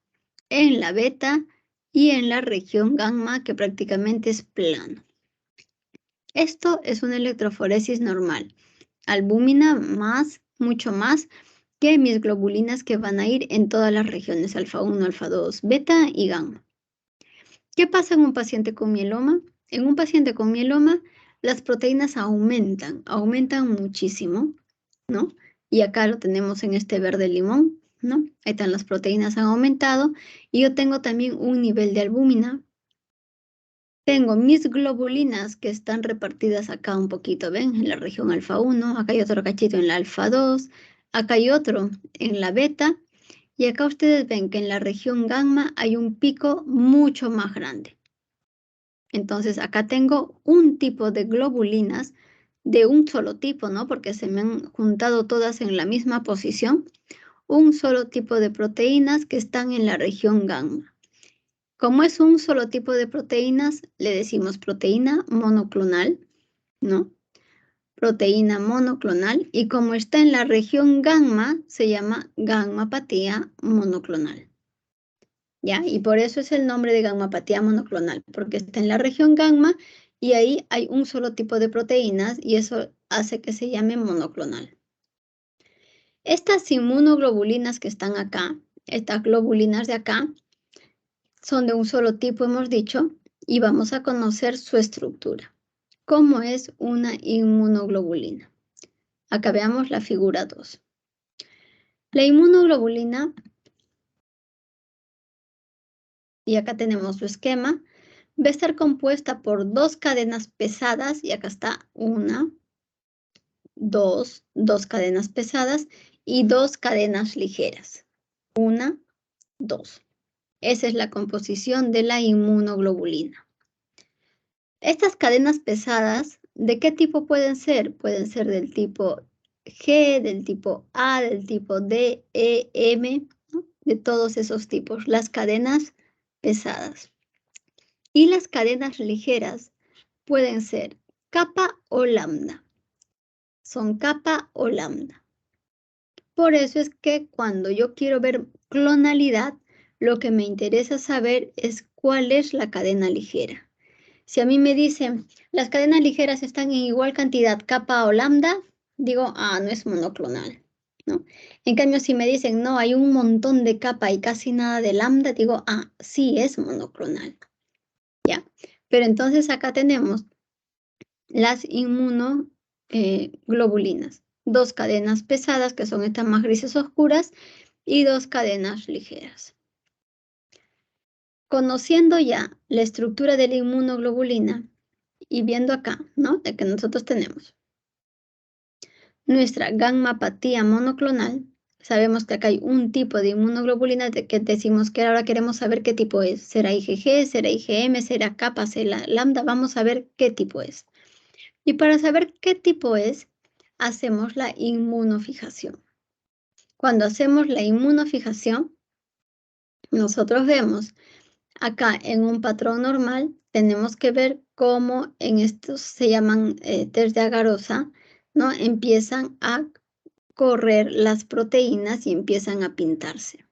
en la beta y en la región gamma, que prácticamente es plano. Esto es una electroforesis normal. Albúmina más, mucho más que mis globulinas, que van a ir en todas las regiones alfa 1, alfa 2, beta y gamma. ¿Qué pasa en un paciente con mieloma? En un paciente con mieloma, las proteínas aumentan muchísimo, ¿no? Y acá lo tenemos en este verde limón, ¿no? Ahí están, las proteínas han aumentado y yo tengo también un nivel de albúmina. Tengo mis globulinas que están repartidas acá un poquito, ¿ven? En la región alfa 1, acá hay otro cachito en la alfa 2, acá hay otro en la beta, y acá ustedes ven que en la región gamma hay un pico mucho más grande. Entonces acá tengo un tipo de globulinas de un solo tipo, ¿no? Porque se me han juntado todas en la misma posición. Un solo tipo de proteínas que están en la región gamma. Como es un solo tipo de proteínas, le decimos proteína monoclonal, ¿no? Proteína monoclonal. Y como está en la región gamma, se llama gammapatía monoclonal. ¿Ya? Y por eso es el nombre de gammapatía monoclonal, porque está en la región gamma y ahí hay un solo tipo de proteínas y eso hace que se llame monoclonal. Estas inmunoglobulinas que están acá, estas globulinas de acá, son de un solo tipo, hemos dicho, y vamos a conocer su estructura. ¿Cómo es una inmunoglobulina? Acá veamos la figura 2. La inmunoglobulina, y acá tenemos su esquema, va a estar compuesta por dos cadenas pesadas, y acá está una, dos cadenas pesadas y dos cadenas ligeras. Una, dos. Esa es la composición de la inmunoglobulina. Estas cadenas pesadas, ¿de qué tipo pueden ser? Pueden ser del tipo G, del tipo A, del tipo D, E, M, ¿no? De todos esos tipos, las cadenas pesadas. Y las cadenas ligeras pueden ser kappa o lambda. Son kappa o lambda. Por eso es que cuando yo quiero ver clonalidad, lo que me interesa saber es cuál es la cadena ligera. Si a mí me dicen, las cadenas ligeras están en igual cantidad kappa o lambda, digo, no es monoclonal, ¿no? En cambio, si me dicen, no, hay un montón de kappa y casi nada de lambda, digo, sí es monoclonal, ¿ya? Pero entonces acá tenemos las inmunoglobulinas, dos cadenas pesadas, que son estas más grises oscuras, y dos cadenas ligeras. Conociendo ya la estructura de la inmunoglobulina, y viendo acá, ¿no? De que nosotros tenemos nuestra gammapatía monoclonal, sabemos que acá hay un tipo de inmunoglobulina que decimos que ahora queremos saber qué tipo es. ¿Será IgG, será IgM, será kappa, será lambda? Vamos a ver qué tipo es. Y para saber qué tipo es, hacemos la inmunofijación. Cuando hacemos la inmunofijación, nosotros vemos acá en un patrón normal, tenemos que ver cómo en estos se llaman test de agarosa, ¿no? Empiezan a correr las proteínas y empiezan a pintarse.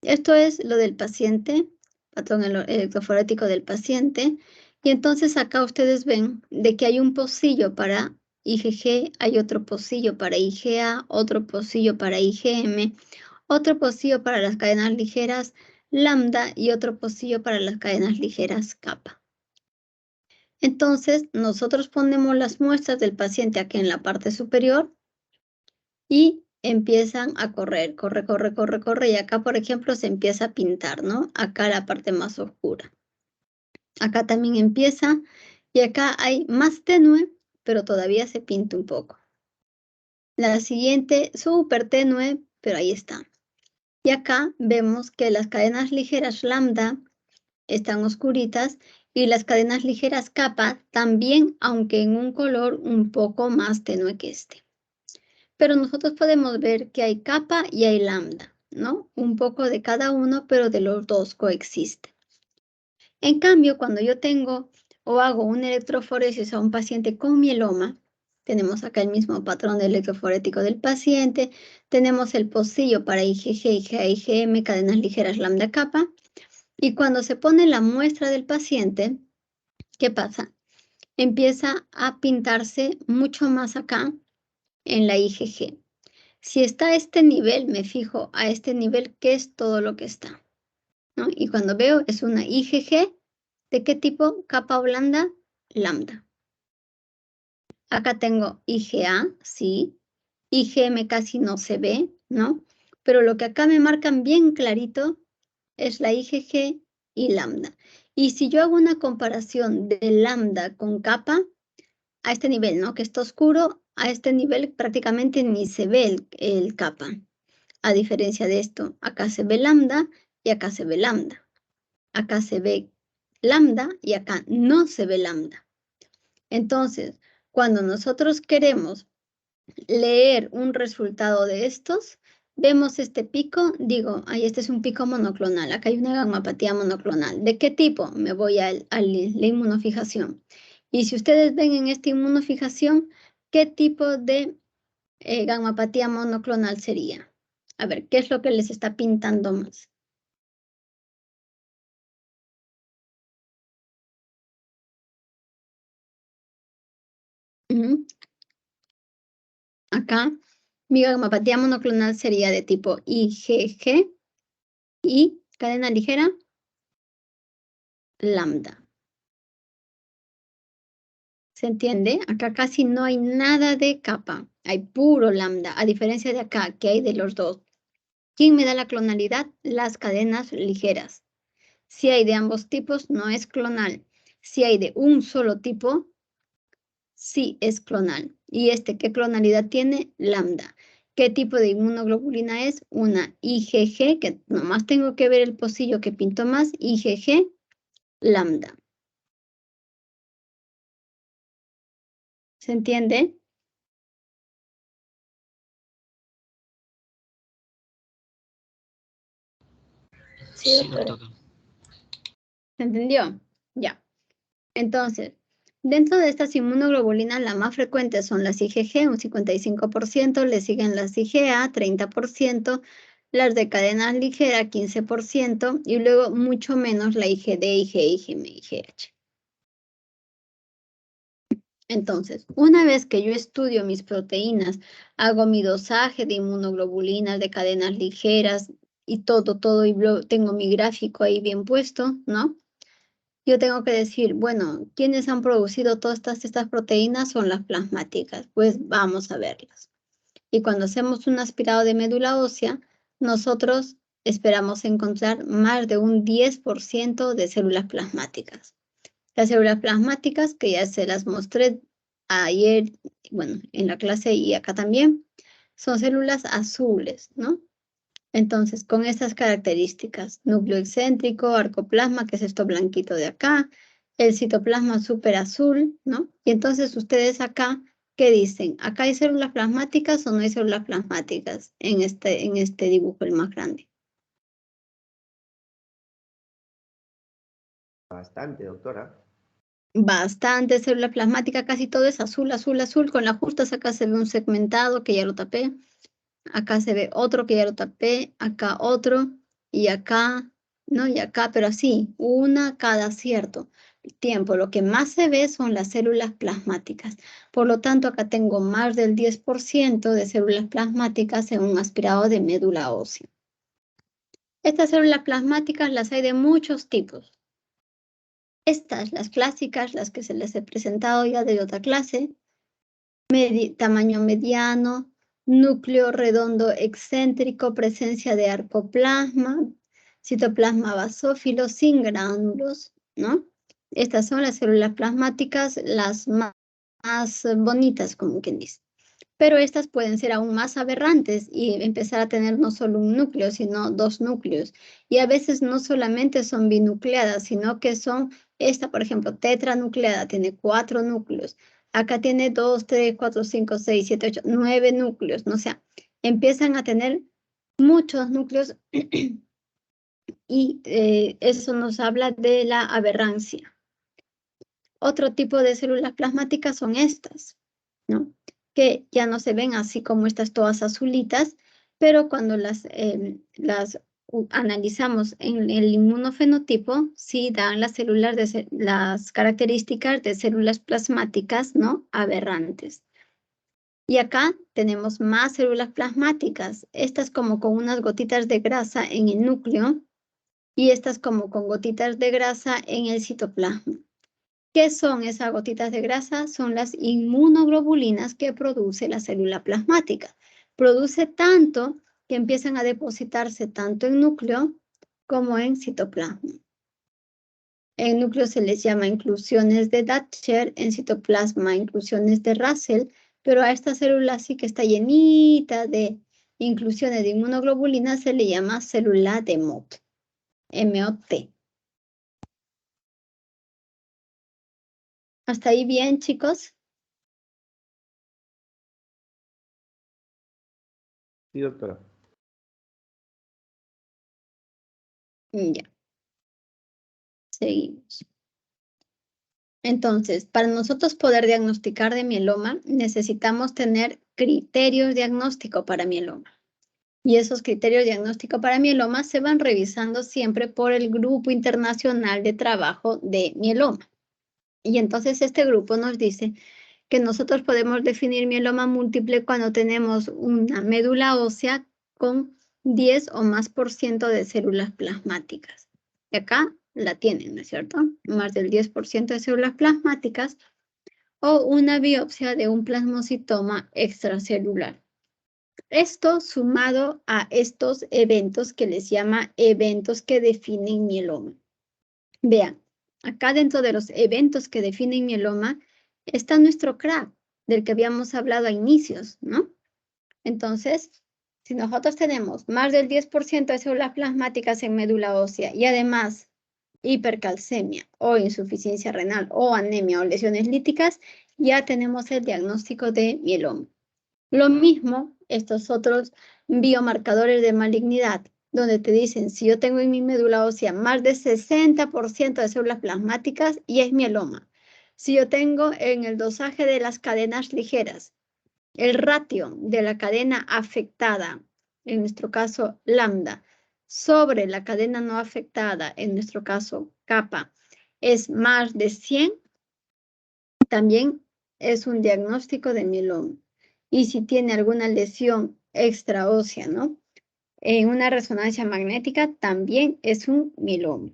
Esto es lo del paciente, patrón electroforético del paciente. Y entonces acá ustedes ven de que hay un pocillo para IgG, hay otro pocillo para IgA, otro pocillo para IgM, otro pocillo para las cadenas ligeras lambda y otro pocillo para las cadenas ligeras kappa. Entonces, nosotros ponemos las muestras del paciente aquí en la parte superior y empiezan a correr, corre, y acá, por ejemplo, se empieza a pintar, ¿no? Acá la parte más oscura. Acá también empieza y acá hay más tenue, pero todavía se pinta un poco. La siguiente, súper tenue, pero ahí está. Y acá vemos que las cadenas ligeras lambda están oscuritas y las cadenas ligeras kappa también, aunque en un color un poco más tenue que este. Pero nosotros podemos ver que hay kappa y hay lambda, ¿no? Un poco de cada uno, pero de los dos coexiste. En cambio, cuando yo tengo o hago una electroforesis a un paciente con mieloma, tenemos acá el mismo patrón del electroforético del paciente, tenemos el pocillo para IgG, IgA, IgM, cadenas ligeras lambda kappa, y cuando se pone la muestra del paciente, ¿qué pasa? Empieza a pintarse mucho más acá en la IgG. Si está a este nivel, me fijo a este nivel, ¿qué es todo lo que está? ¿No? Y cuando veo es una IgG, ¿de qué tipo? Kappa o lambda, lambda. Acá tengo IgA, sí. IgM casi no se ve, ¿no? Pero lo que acá me marcan bien clarito es la IgG y lambda. Y si yo hago una comparación de lambda con kappa, a este nivel, ¿no? Que está oscuro, a este nivel prácticamente ni se ve el kappa. A diferencia de esto, acá se ve lambda y acá se ve lambda. Acá se ve lambda y acá no se ve lambda. Entonces, cuando nosotros queremos leer un resultado de estos, vemos este pico, digo, ahí este es un pico monoclonal, acá hay una gammapatía monoclonal. ¿De qué tipo? Me voy a la inmunofijación. Y si ustedes ven en esta inmunofijación, ¿qué tipo de gammapatía monoclonal sería? A ver, ¿qué es lo que les está pintando más? Acá, mi gammapatía monoclonal sería de tipo IgG y cadena ligera lambda. ¿Se entiende? Acá casi no hay nada de kappa, hay puro lambda, a diferencia de acá, que hay de los dos. ¿Quién me da la clonalidad? Las cadenas ligeras. Si hay de ambos tipos, no es clonal. Si hay de un solo tipo, sí es clonal. ¿Y qué clonalidad tiene? Lambda. ¿Qué tipo de inmunoglobulina es? Una IgG, que nomás tengo que ver el pocillo que pinto más, IgG lambda. ¿Se entiende? Sí, doctora. ¿Se entendió? Ya. Entonces, dentro de estas inmunoglobulinas, las más frecuentes son las IgG, un 55%, le siguen las IgA, 30%, las de cadenas ligeras, 15%, y luego mucho menos la IgD, IgE, IgM, IgH. Entonces, una vez que yo estudio mis proteínas, hago mi dosaje de inmunoglobulinas, de cadenas ligeras, y todo, y tengo mi gráfico ahí bien puesto, ¿no? Yo tengo que decir, bueno, ¿quiénes han producido todas estas proteínas? Son las plasmáticas. Pues vamos a verlas. Y cuando hacemos un aspirado de médula ósea, nosotros esperamos encontrar más de un 10% de células plasmáticas. Las células plasmáticas, que ya se las mostré ayer, bueno, en la clase y acá también, son células azules, ¿no? Entonces, con estas características, núcleo excéntrico, arcoplasma, que es esto blanquito de acá, el citoplasma súper azul, ¿no? Y entonces ustedes acá, ¿qué dicen? ¿Acá hay células plasmáticas o no hay células plasmáticas en este dibujo, el más grande? Bastante, doctora. Bastante célula plasmática, casi todo es azul, azul, azul. Con las justas acá se ve un segmentado que ya lo tapé. Acá se ve otro que ya lo tapé, acá otro y acá, ¿no? Y acá, pero así, una cada cierto tiempo. Lo que más se ve son las células plasmáticas. Por lo tanto, acá tengo más del 10% de células plasmáticas en un aspirado de médula ósea. Estas células plasmáticas las hay de muchos tipos. Estas, las clásicas, las que se les he presentado ya de otra clase, tamaño mediano, núcleo redondo excéntrico, presencia de arcoplasma, citoplasma basófilo sin gránulos, ¿no? Estas son las células plasmáticas, las más bonitas, como quien dice. Pero estas pueden ser aún más aberrantes y empezar a tener no solo un núcleo, sino dos núcleos. Y a veces no solamente son binucleadas, sino que son, esta, por ejemplo, tetranucleada, tiene 4 núcleos. Acá tiene 2, 3, 4, 5, 6, 7, 8, 9 núcleos, ¿no? O sea, empiezan a tener muchos núcleos y eso nos habla de la aberrancia. Otro tipo de células plasmáticas son estas, ¿no? Que ya no se ven así como estas todas azulitas, pero cuando las analizamos en el inmunofenotipo, sí dan las células las características de células plasmáticas, ¿no? Aberrantes. Y acá tenemos más células plasmáticas, estas como con unas gotitas de grasa en el núcleo y estas como con gotitas de grasa en el citoplasma. ¿Qué son esas gotitas de grasa? Son las inmunoglobulinas que produce la célula plasmática. Produce tanto que empiezan a depositarse tanto en núcleo como en citoplasma. En núcleo se les llama inclusiones de Dutcher, en citoplasma inclusiones de Russell, pero a esta célula sí que está llenita de inclusiones de inmunoglobulinas se le llama célula de Mott, MOT. ¿Hasta ahí bien, chicos? Sí, doctora. Ya. Seguimos. Entonces, para nosotros poder diagnosticar de mieloma, necesitamos tener criterios diagnóstico para mieloma. Y esos criterios diagnóstico para mieloma se van revisando siempre por el Grupo Internacional de Trabajo de Mieloma. Y entonces este grupo nos dice que nosotros podemos definir mieloma múltiple cuando tenemos una médula ósea con 10 o más % de células plasmáticas. Y acá la tienen, ¿no es cierto? Más del 10% de células plasmáticas o una biopsia de un plasmocitoma extracelular. Esto sumado a estos eventos que les llama eventos que definen mieloma. Vean, acá dentro de los eventos que definen mieloma está nuestro CRAB, del que habíamos hablado a inicios, ¿no? Entonces, si nosotros tenemos más del 10% de células plasmáticas en médula ósea y además hipercalcemia o insuficiencia renal o anemia o lesiones líticas, ya tenemos el diagnóstico de mieloma. Lo mismo, estos otros biomarcadores de malignidad, donde te dicen, si yo tengo en mi médula ósea más de 60% de células plasmáticas y es mieloma. Si yo tengo en el dosaje de las cadenas ligeras, el ratio de la cadena afectada, en nuestro caso lambda, sobre la cadena no afectada, en nuestro caso kappa, es más de 100, también es un diagnóstico de mieloma. Y si tiene alguna lesión extraósea, ¿no? En una resonancia magnética también es un mieloma.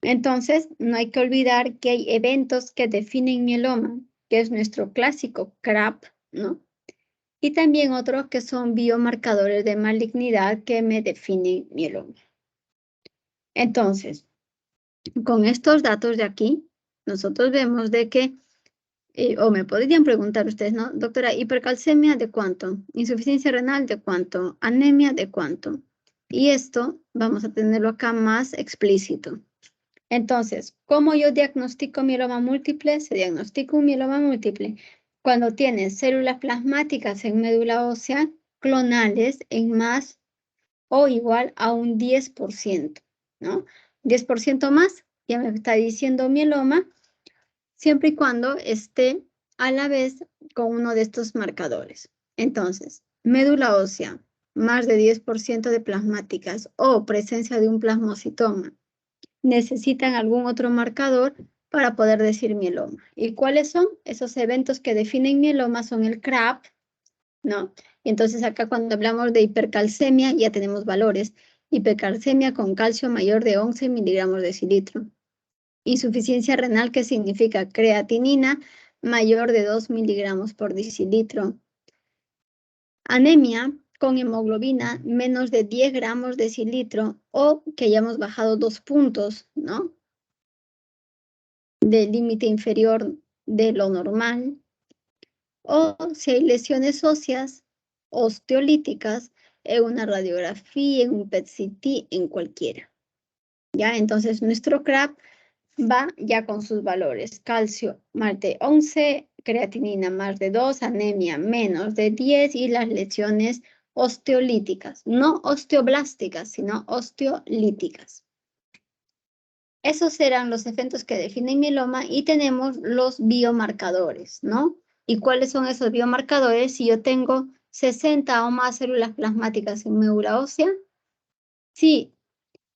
Entonces, no hay que olvidar que hay eventos que definen mieloma, que es nuestro clásico CRAB, ¿no? Y también otros que son biomarcadores de malignidad que me definen mieloma. Entonces, con estos datos de aquí, nosotros vemos de que o me podrían preguntar ustedes, ¿no? Doctora, hipercalcemia de cuánto, insuficiencia renal de cuánto, anemia de cuánto. Y esto vamos a tenerlo acá más explícito. Entonces, ¿cómo yo diagnostico mieloma múltiple? Se diagnostica un mieloma múltiple cuando tiene células plasmáticas en médula ósea clonales en más o igual a un 10%, ¿no? 10% más, ya me está diciendo mieloma, siempre y cuando esté a la vez con uno de estos marcadores. Entonces, médula ósea, más de 10% de plasmáticas o presencia de un plasmocitoma, necesitan algún otro marcador para poder decir mieloma. ¿Y cuáles son? Esos eventos que definen mieloma son el CRAP, ¿no? Y entonces acá cuando hablamos de hipercalcemia ya tenemos valores. Hipercalcemia con calcio mayor de 11 miligramos de decilitro. Insuficiencia renal, que significa creatinina mayor de 2 miligramos por decilitro. Anemia con hemoglobina menos de 10 gramos de decilitro o que hayamos bajado 2 puntos, ¿no? Del límite inferior de lo normal. O si hay lesiones óseas osteolíticas en una radiografía, en un PET-CT, en cualquiera. ¿Ya? Entonces nuestro CRAP va ya con sus valores. Calcio más de 11, creatinina más de 2, anemia menos de 10 y las lesiones osteolíticas, no osteoblásticas, sino osteolíticas. Esos serán los eventos que definen mieloma y tenemos los biomarcadores, ¿no? ¿Y cuáles son esos biomarcadores? Si yo tengo 60 o más células plasmáticas en médula ósea, si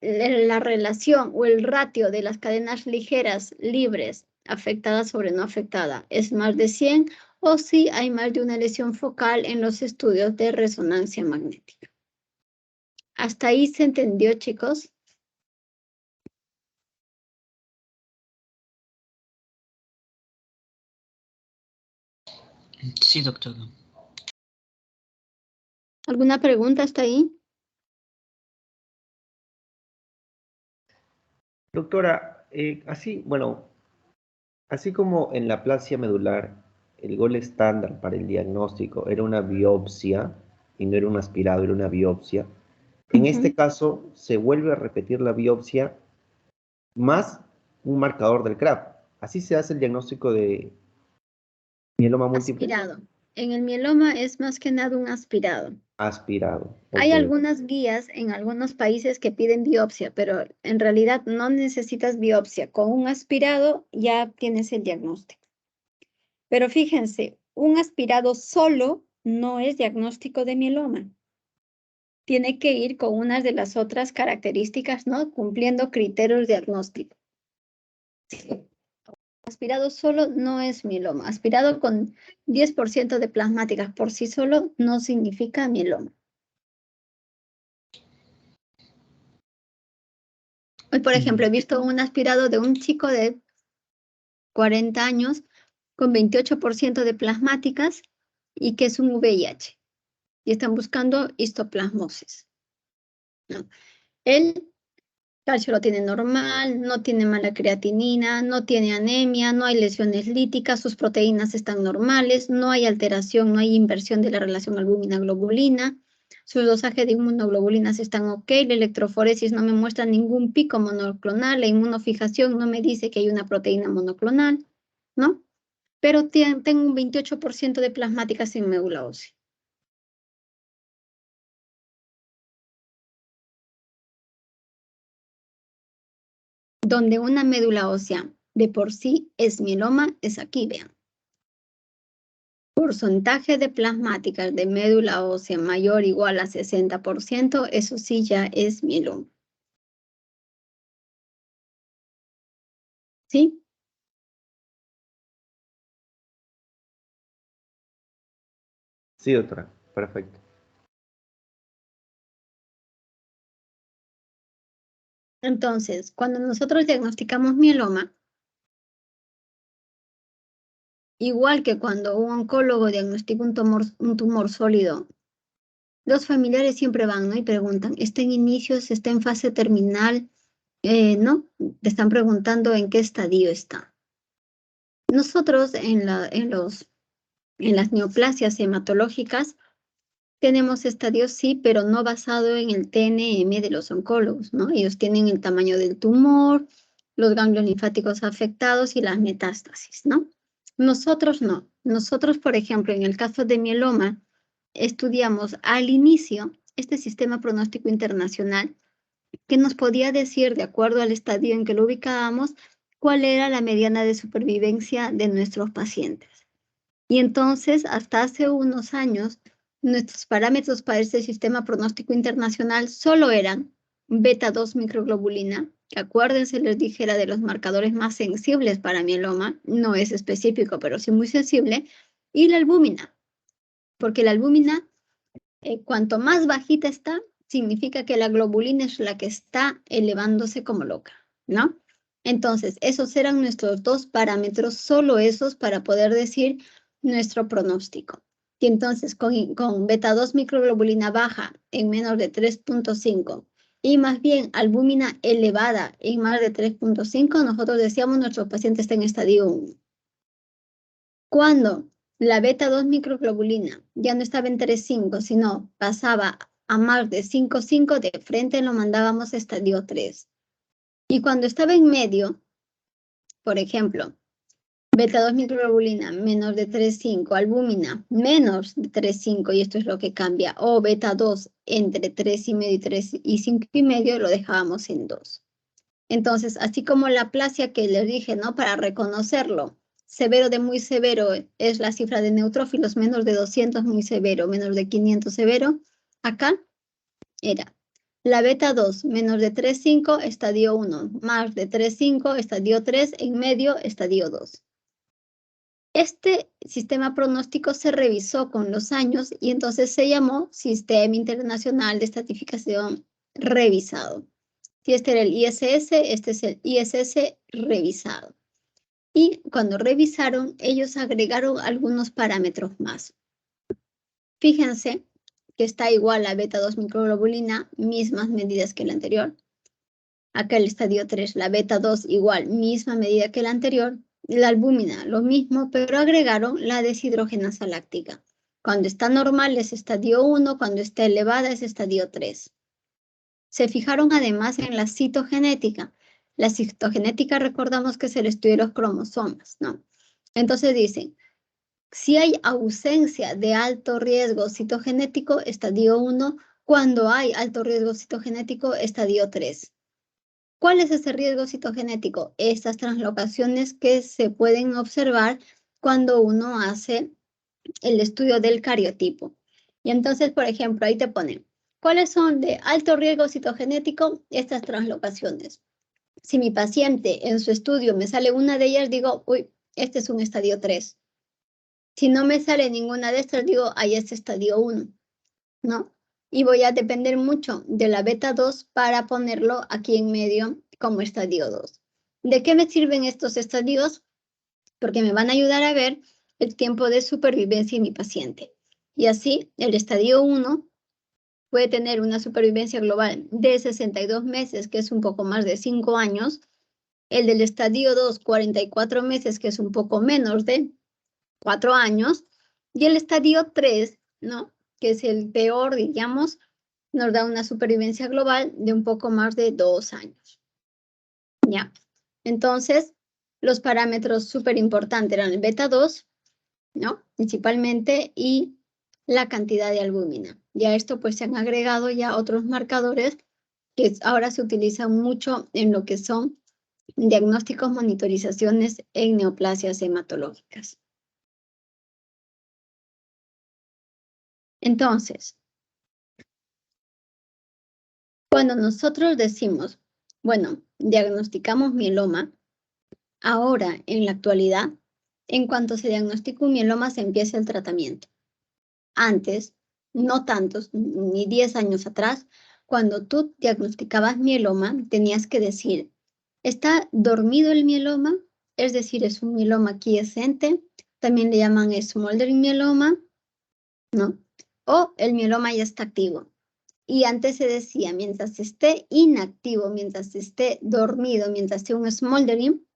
la relación o el ratio de las cadenas ligeras libres afectada sobre no afectada es más de 100 o si hay más de una lesión focal en los estudios de resonancia magnética. ¿Hasta ahí se entendió, chicos? Sí, doctora. ¿Alguna pregunta hasta ahí? Doctora, así como en la aplasia medular, el gol estándar para el diagnóstico era una biopsia y no era un aspirado, era una biopsia. En este caso, se vuelve a repetir la biopsia más un marcador del CRAP. Así se hace el diagnóstico de mieloma múltiple. Aspirado. En el mieloma es más que nada un aspirado. Aspirado. Hay Ok. algunas guías en algunos países que piden biopsia, pero en realidad no necesitas biopsia. Con un aspirado ya tienes el diagnóstico. Pero fíjense, un aspirado solo no es diagnóstico de mieloma. Tiene que ir con unas de las otras características, ¿no? Cumpliendo criterios diagnósticos. Aspirado solo no es mieloma. Aspirado con 10% de plasmáticas por sí solo no significa mieloma. Hoy, por ejemplo, he visto un aspirado de un chico de 40 años con 28% de plasmáticas y que es un VIH. Y están buscando histoplasmosis, ¿no? El calcio lo tiene normal, no tiene mala creatinina, no tiene anemia, no hay lesiones líticas, sus proteínas están normales, no hay alteración, no hay inversión de la relación albúmina-globulina, sus dosajes de inmunoglobulinas están ok, la electroforesis no me muestra ningún pico monoclonal, la inmunofijación no me dice que hay una proteína monoclonal, ¿no? Pero tengo un 28% de plasmáticas en médula ósea. Donde una médula ósea de por sí es mieloma, es aquí, vean. Porcentaje de plasmáticas de médula ósea mayor o igual a 60%, eso sí ya es mieloma. ¿Sí? Sí, doctora. Perfecto. Entonces, cuando nosotros diagnosticamos mieloma, igual que cuando un oncólogo diagnostica un tumor sólido, los familiares siempre van, ¿no? Y preguntan, ¿está en inicios, está en fase terminal? ¿No? Te están preguntando en qué estadio está. Nosotros en las neoplasias hematológicas tenemos estadios sí, pero no basado en el TNM de los oncólogos, ¿no? Ellos tienen el tamaño del tumor, los ganglios linfáticos afectados y las metástasis, ¿no? Nosotros no. Nosotros, por ejemplo, en el caso de mieloma, estudiamos al inicio este sistema pronóstico internacional que nos podía decir, de acuerdo al estadio en que lo ubicábamos, cuál era la mediana de supervivencia de nuestros pacientes. Y entonces, hasta hace unos años, nuestros parámetros para este sistema pronóstico internacional solo eran beta 2 microglobulina, que acuérdense, les dije, era de los marcadores más sensibles para mieloma, no es específico, pero sí muy sensible, y la albúmina, porque la albúmina, cuanto más bajita está, significa que la globulina es la que está elevándose como loca, ¿no? Entonces, esos eran nuestros dos parámetros, solo esos para poder decir nuestro pronóstico. Y entonces, con beta 2 microglobulina baja en menos de 3.5 y más bien albúmina elevada en más de 3.5, nosotros decíamos nuestro paciente está en estadio 1. Cuando la beta 2 microglobulina ya no estaba en 3.5, sino pasaba a más de 5.5, de frente lo mandábamos a estadio 3. Y cuando estaba en medio, por ejemplo, beta 2 microglobulina menos de 3.5, albúmina menos de 3.5, y esto es lo que cambia, o beta 2 entre 3,5 y 5,5, lo dejábamos en 2. Entonces, así como la aplasia que les dije, ¿no? Para reconocerlo, severo de muy severo es la cifra de neutrófilos, menos de 200 muy severo, menos de 500 severo. Acá era la beta 2 menos de 3,5, estadio 1, más de 3,5, estadio 3, en medio, estadio 2. Este sistema pronóstico se revisó con los años y entonces se llamó Sistema Internacional de Estratificación Revisado. Si este era el ISS, este es el ISS revisado. Y cuando revisaron, ellos agregaron algunos parámetros más. Fíjense que está igual a beta 2 microglobulina, mismas medidas que el anterior. Acá el estadio 3, la beta 2 igual, misma medida que el anterior. La albúmina, lo mismo, pero agregaron la deshidrogenasa láctica. Cuando está normal es estadio 1, cuando está elevada es estadio 3. Se fijaron además en la citogenética. La citogenética recordamos que es el estudio de los cromosomas, ¿no? Entonces dicen, si hay ausencia de alto riesgo citogenético, estadio 1, cuando hay alto riesgo citogenético, estadio 3. ¿Cuál es ese riesgo citogenético? Estas translocaciones que se pueden observar cuando uno hace el estudio del cariotipo. Y entonces, por ejemplo, ahí te ponen, ¿cuáles son de alto riesgo citogenético? Estas translocaciones. Si mi paciente en su estudio me sale una de ellas, digo, uy, este es un estadio 3. Si no me sale ninguna de estas, digo, ahí es estadio 1, ¿no? Y voy a depender mucho de la beta 2 para ponerlo aquí en medio como estadio 2. ¿De qué me sirven estos estadios? Porque me van a ayudar a ver el tiempo de supervivencia en mi paciente. Y así, el estadio 1 puede tener una supervivencia global de 62 meses, que es un poco más de 5 años. El del estadio 2, 44 meses, que es un poco menos de 4 años. Y el estadio 3, ¿no? Que es el peor, digamos, nos da una supervivencia global de un poco más de 2 años. ¿Ya? Entonces, los parámetros súper importantes eran el beta 2, ¿no? Principalmente, y la cantidad de albúmina. Y a esto pues se han agregado ya otros marcadores que ahora se utilizan mucho en lo que son diagnósticos, monitorizaciones en neoplasias hematológicas. Entonces, cuando nosotros decimos, bueno, diagnosticamos mieloma, ahora en la actualidad, en cuanto se diagnostica un mieloma se empieza el tratamiento. Antes, no tantos, ni 10 años atrás, cuando tú diagnosticabas mieloma, tenías que decir, ¿está dormido el mieloma? Es decir, es un mieloma quiescente, también le llaman smoldering mieloma, ¿no? O el mieloma ya está activo. Y antes se decía, mientras esté inactivo, mientras esté dormido, mientras esté un smoldering,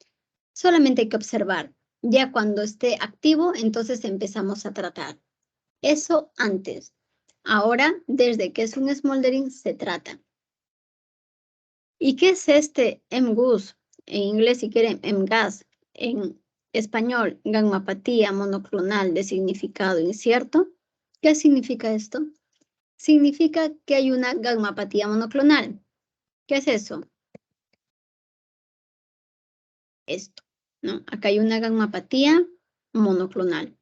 solamente hay que observar. Ya cuando esté activo, entonces empezamos a tratar. Eso antes. Ahora, desde que es un smoldering, se trata. ¿Y qué es este MGUS? En inglés, si quieren, MGAS. En español, gammapatía monoclonal de significado incierto. ¿Qué significa esto? Significa que hay una gammapatía monoclonal. ¿Qué es eso? Esto, ¿no? Acá hay una gammapatía monoclonal,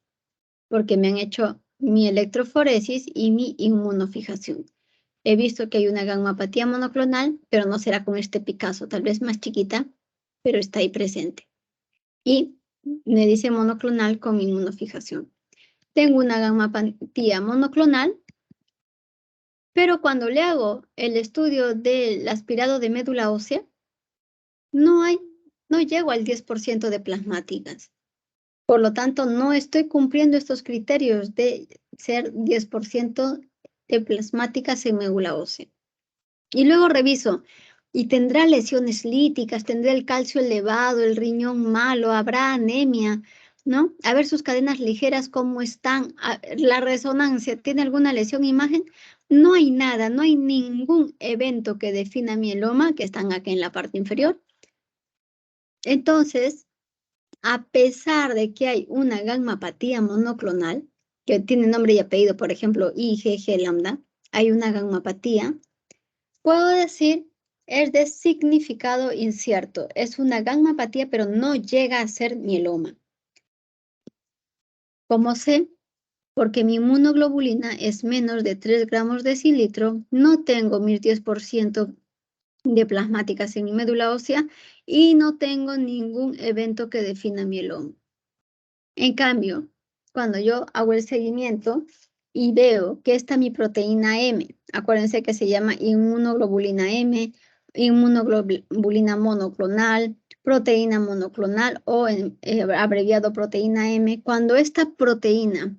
porque me han hecho mi electroforesis y mi inmunofijación. He visto que hay una gammapatía monoclonal, pero no será con este Picasso, tal vez más chiquita, pero está ahí presente. Y me dice monoclonal con inmunofijación. Tengo una gammapatía monoclonal, pero cuando le hago el estudio del aspirado de médula ósea, no llego al 10% de plasmáticas. Por lo tanto, no estoy cumpliendo estos criterios de ser 10% de plasmáticas en médula ósea. Y luego reviso, y tendrá lesiones líticas, tendrá el calcio elevado, el riñón malo, habrá anemia, ¿no? A ver sus cadenas ligeras, cómo están, la resonancia, ¿tiene alguna lesión imagen? No hay nada, no hay ningún evento que defina mieloma, que están aquí en la parte inferior. Entonces, a pesar de que hay una gammapatía monoclonal, que tiene nombre y apellido, por ejemplo, IgG lambda, hay una gammapatía, puedo decir, es de significado incierto. Es una gammapatía, pero no llega a ser mieloma. ¿Cómo sé? Porque mi inmunoglobulina es menos de 3 gramos decilitro, no tengo mis 10% de plasmáticas en mi médula ósea y no tengo ningún evento que defina mieloma. En cambio, cuando yo hago el seguimiento y veo que está mi proteína M, acuérdense que se llama inmunoglobulina M, inmunoglobulina monoclonal, proteína monoclonal o abreviado proteína M, cuando esta proteína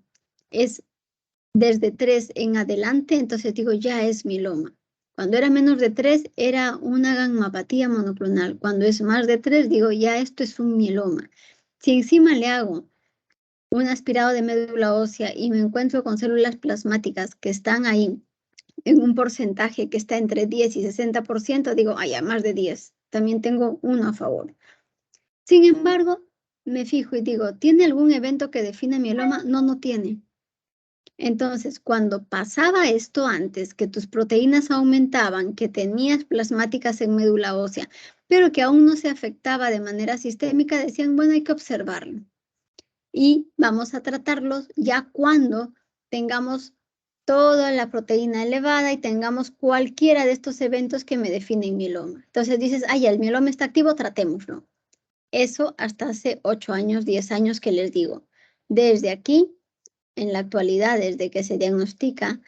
es desde 3 en adelante, entonces digo ya es mieloma. Cuando era menos de 3 era una gammapatía monoclonal. Cuando es más de 3 digo ya esto es un mieloma. Si encima le hago un aspirado de médula ósea y me encuentro con células plasmáticas que están ahí en un porcentaje que está entre 10 y 60%, digo, ya más de 10, también tengo uno a favor. Sin embargo, me fijo y digo, ¿tiene algún evento que defina mieloma? No, no tiene. Entonces, cuando pasaba esto antes, que tus proteínas aumentaban, que tenías plasmáticas en médula ósea, pero que aún no se afectaba de manera sistémica, decían, bueno, hay que observarlo. Y vamos a tratarlos ya cuando tengamos toda la proteína elevada y tengamos cualquiera de estos eventos que me definen mieloma. Entonces dices, el mieloma está activo, tratémoslo. Eso hasta hace 8 años, 10 años que les digo. Desde aquí, en la actualidad, desde que se diagnostica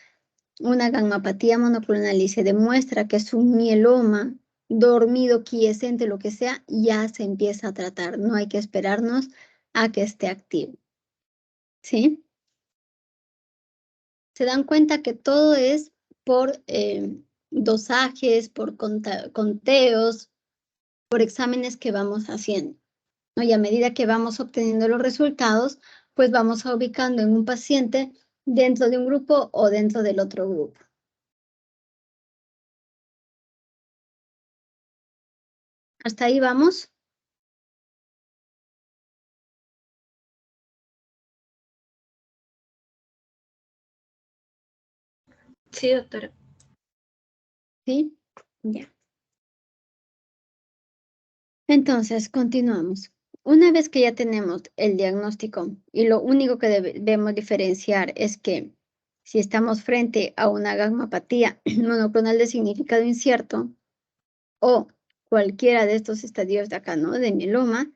una gammapatía monoclonal y se demuestra que es un mieloma dormido, quiescente, lo que sea, ya se empieza a tratar. No hay que esperarnos a que esté activo. ¿Sí? Se dan cuenta que todo es por dosajes, por conteos, por exámenes que vamos haciendo, ¿no? Y a medida que vamos obteniendo los resultados, pues vamos ubicando en un paciente dentro de un grupo o dentro del otro grupo. ¿Hasta ahí vamos? Sí, doctora. ¿Sí? Ya. Entonces, continuamos. Una vez que ya tenemos el diagnóstico y lo único que debemos diferenciar es que si estamos frente a una gammapatía monoclonal de significado incierto o cualquiera de estos estadios de acá, ¿no? De mieloma,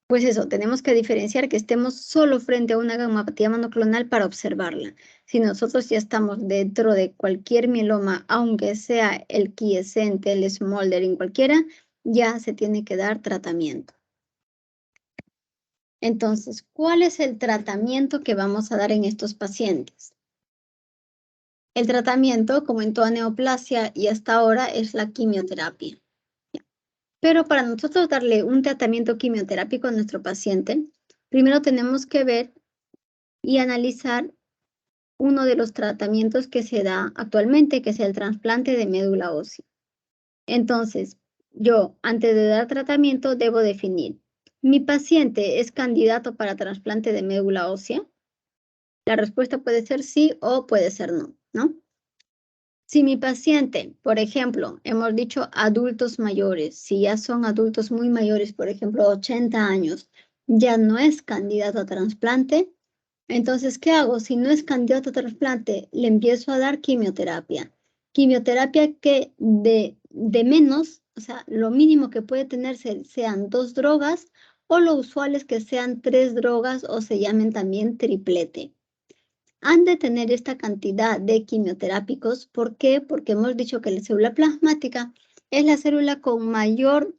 pues eso, tenemos que diferenciar que estemos solo frente a una gammapatía monoclonal para observarla. Si nosotros ya estamos dentro de cualquier mieloma, aunque sea el quiescente, el smoldering, cualquiera, ya se tiene que dar tratamiento. Entonces, ¿cuál es el tratamiento que vamos a dar en estos pacientes? El tratamiento, como en toda neoplasia y hasta ahora, es la quimioterapia. Pero para nosotros darle un tratamiento quimioterápico a nuestro paciente, primero tenemos que ver y analizar uno de los tratamientos que se da actualmente, que es el trasplante de médula ósea. Entonces, yo, antes de dar tratamiento, debo definir, ¿mi paciente es candidato para trasplante de médula ósea? La respuesta puede ser sí o puede ser no, ¿no? Si mi paciente, por ejemplo, hemos dicho adultos mayores, si ya son adultos muy mayores, por ejemplo, 80 años, ya no es candidato a trasplante, entonces, ¿qué hago? Si no es candidato a trasplante, le empiezo a dar quimioterapia. Quimioterapia que de menos, o sea, lo mínimo que puede tener sean 2 drogas, o lo usual es que sean 3 drogas o se llamen también triplete. Han de tener esta cantidad de quimioterápicos. ¿Por qué? Porque hemos dicho que la célula plasmática es la célula con mayor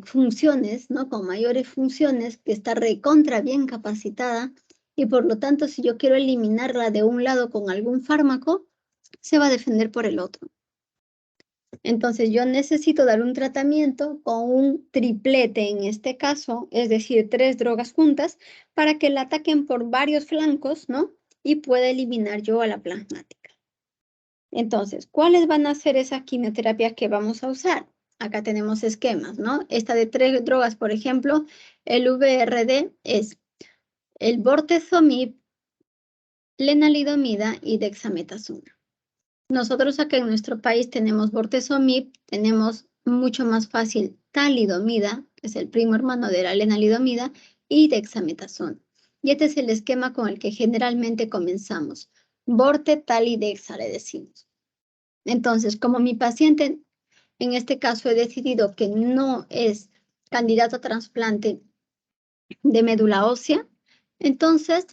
funciones, ¿no? Con mayores funciones, que está recontra bien capacitada, y por lo tanto, si yo quiero eliminarla de un lado con algún fármaco, se va a defender por el otro. Entonces, yo necesito dar un tratamiento con un triplete en este caso, es decir, 3 drogas juntas, para que la ataquen por varios flancos, ¿no? Y pueda eliminar yo a la plasmática. Entonces, ¿cuáles van a ser esas quimioterapias que vamos a usar? Acá tenemos esquemas, ¿no? Esta de 3 drogas, por ejemplo, el VRD es el bortezomib, lenalidomida y dexametasona. Nosotros acá en nuestro país tenemos bortezomib, tenemos mucho más fácil talidomida, que es el primo hermano de la lenalidomida, y dexametasona. Y este es el esquema con el que generalmente comenzamos. Borte, tal y dexa le decimos. Entonces, como mi paciente, en este caso he decidido que no es candidato a trasplante de médula ósea, entonces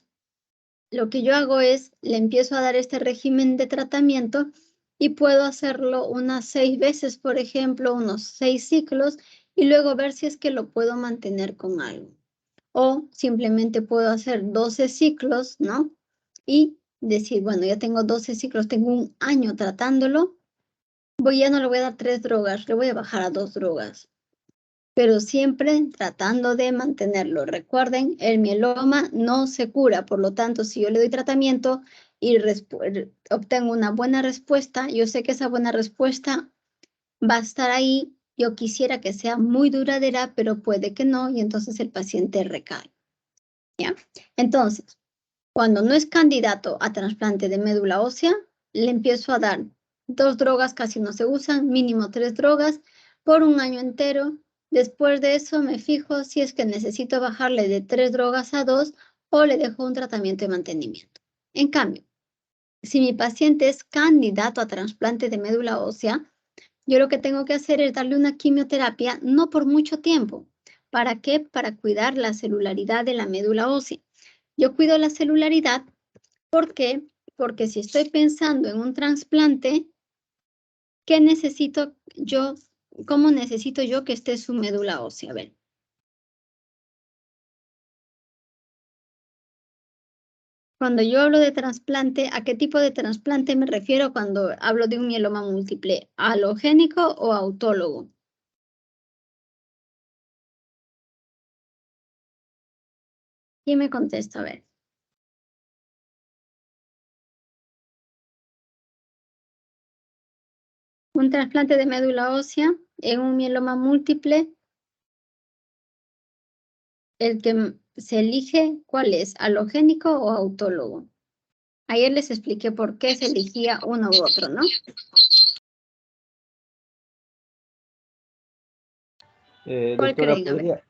lo que yo hago es, le empiezo a dar este régimen de tratamiento y puedo hacerlo unas 6 veces, por ejemplo, unos 6 ciclos, y luego ver si es que lo puedo mantener con algo. O simplemente puedo hacer 12 ciclos, ¿no? Y decir, bueno, ya tengo 12 ciclos, tengo un año tratándolo, ya no le voy a dar 3 drogas, le voy a bajar a 2 drogas. Pero siempre tratando de mantenerlo. Recuerden, el mieloma no se cura, por lo tanto, si yo le doy tratamiento y obtengo una buena respuesta, yo sé que esa buena respuesta va a estar ahí. Yo quisiera que sea muy duradera, pero puede que no, y entonces el paciente recae. ¿Ya? Entonces, cuando no es candidato a trasplante de médula ósea, le empiezo a dar 2 drogas, casi no se usan, mínimo 3 drogas, por un año entero. Después de eso me fijo si es que necesito bajarle de 3 drogas a 2 o le dejo un tratamiento de mantenimiento. En cambio, si mi paciente es candidato a trasplante de médula ósea, yo lo que tengo que hacer es darle una quimioterapia no por mucho tiempo. ¿Para qué? Para cuidar la celularidad de la médula ósea. Yo cuido la celularidad, ¿por qué? Porque si estoy pensando en un trasplante, ¿qué necesito yo? ¿Cómo necesito yo que esté su médula ósea? A ver. Cuando yo hablo de trasplante, ¿a qué tipo de trasplante me refiero cuando hablo de un mieloma múltiple? ¿Alogénico o autólogo? ¿Quién me contesta? A ver. Un trasplante de médula ósea en un mieloma múltiple, el que se elige, ¿cuál es? ¿Alogénico o autólogo? Ayer les expliqué por qué se elegía uno u otro, ¿no? ¿Cuál Doctora, creen? A ver.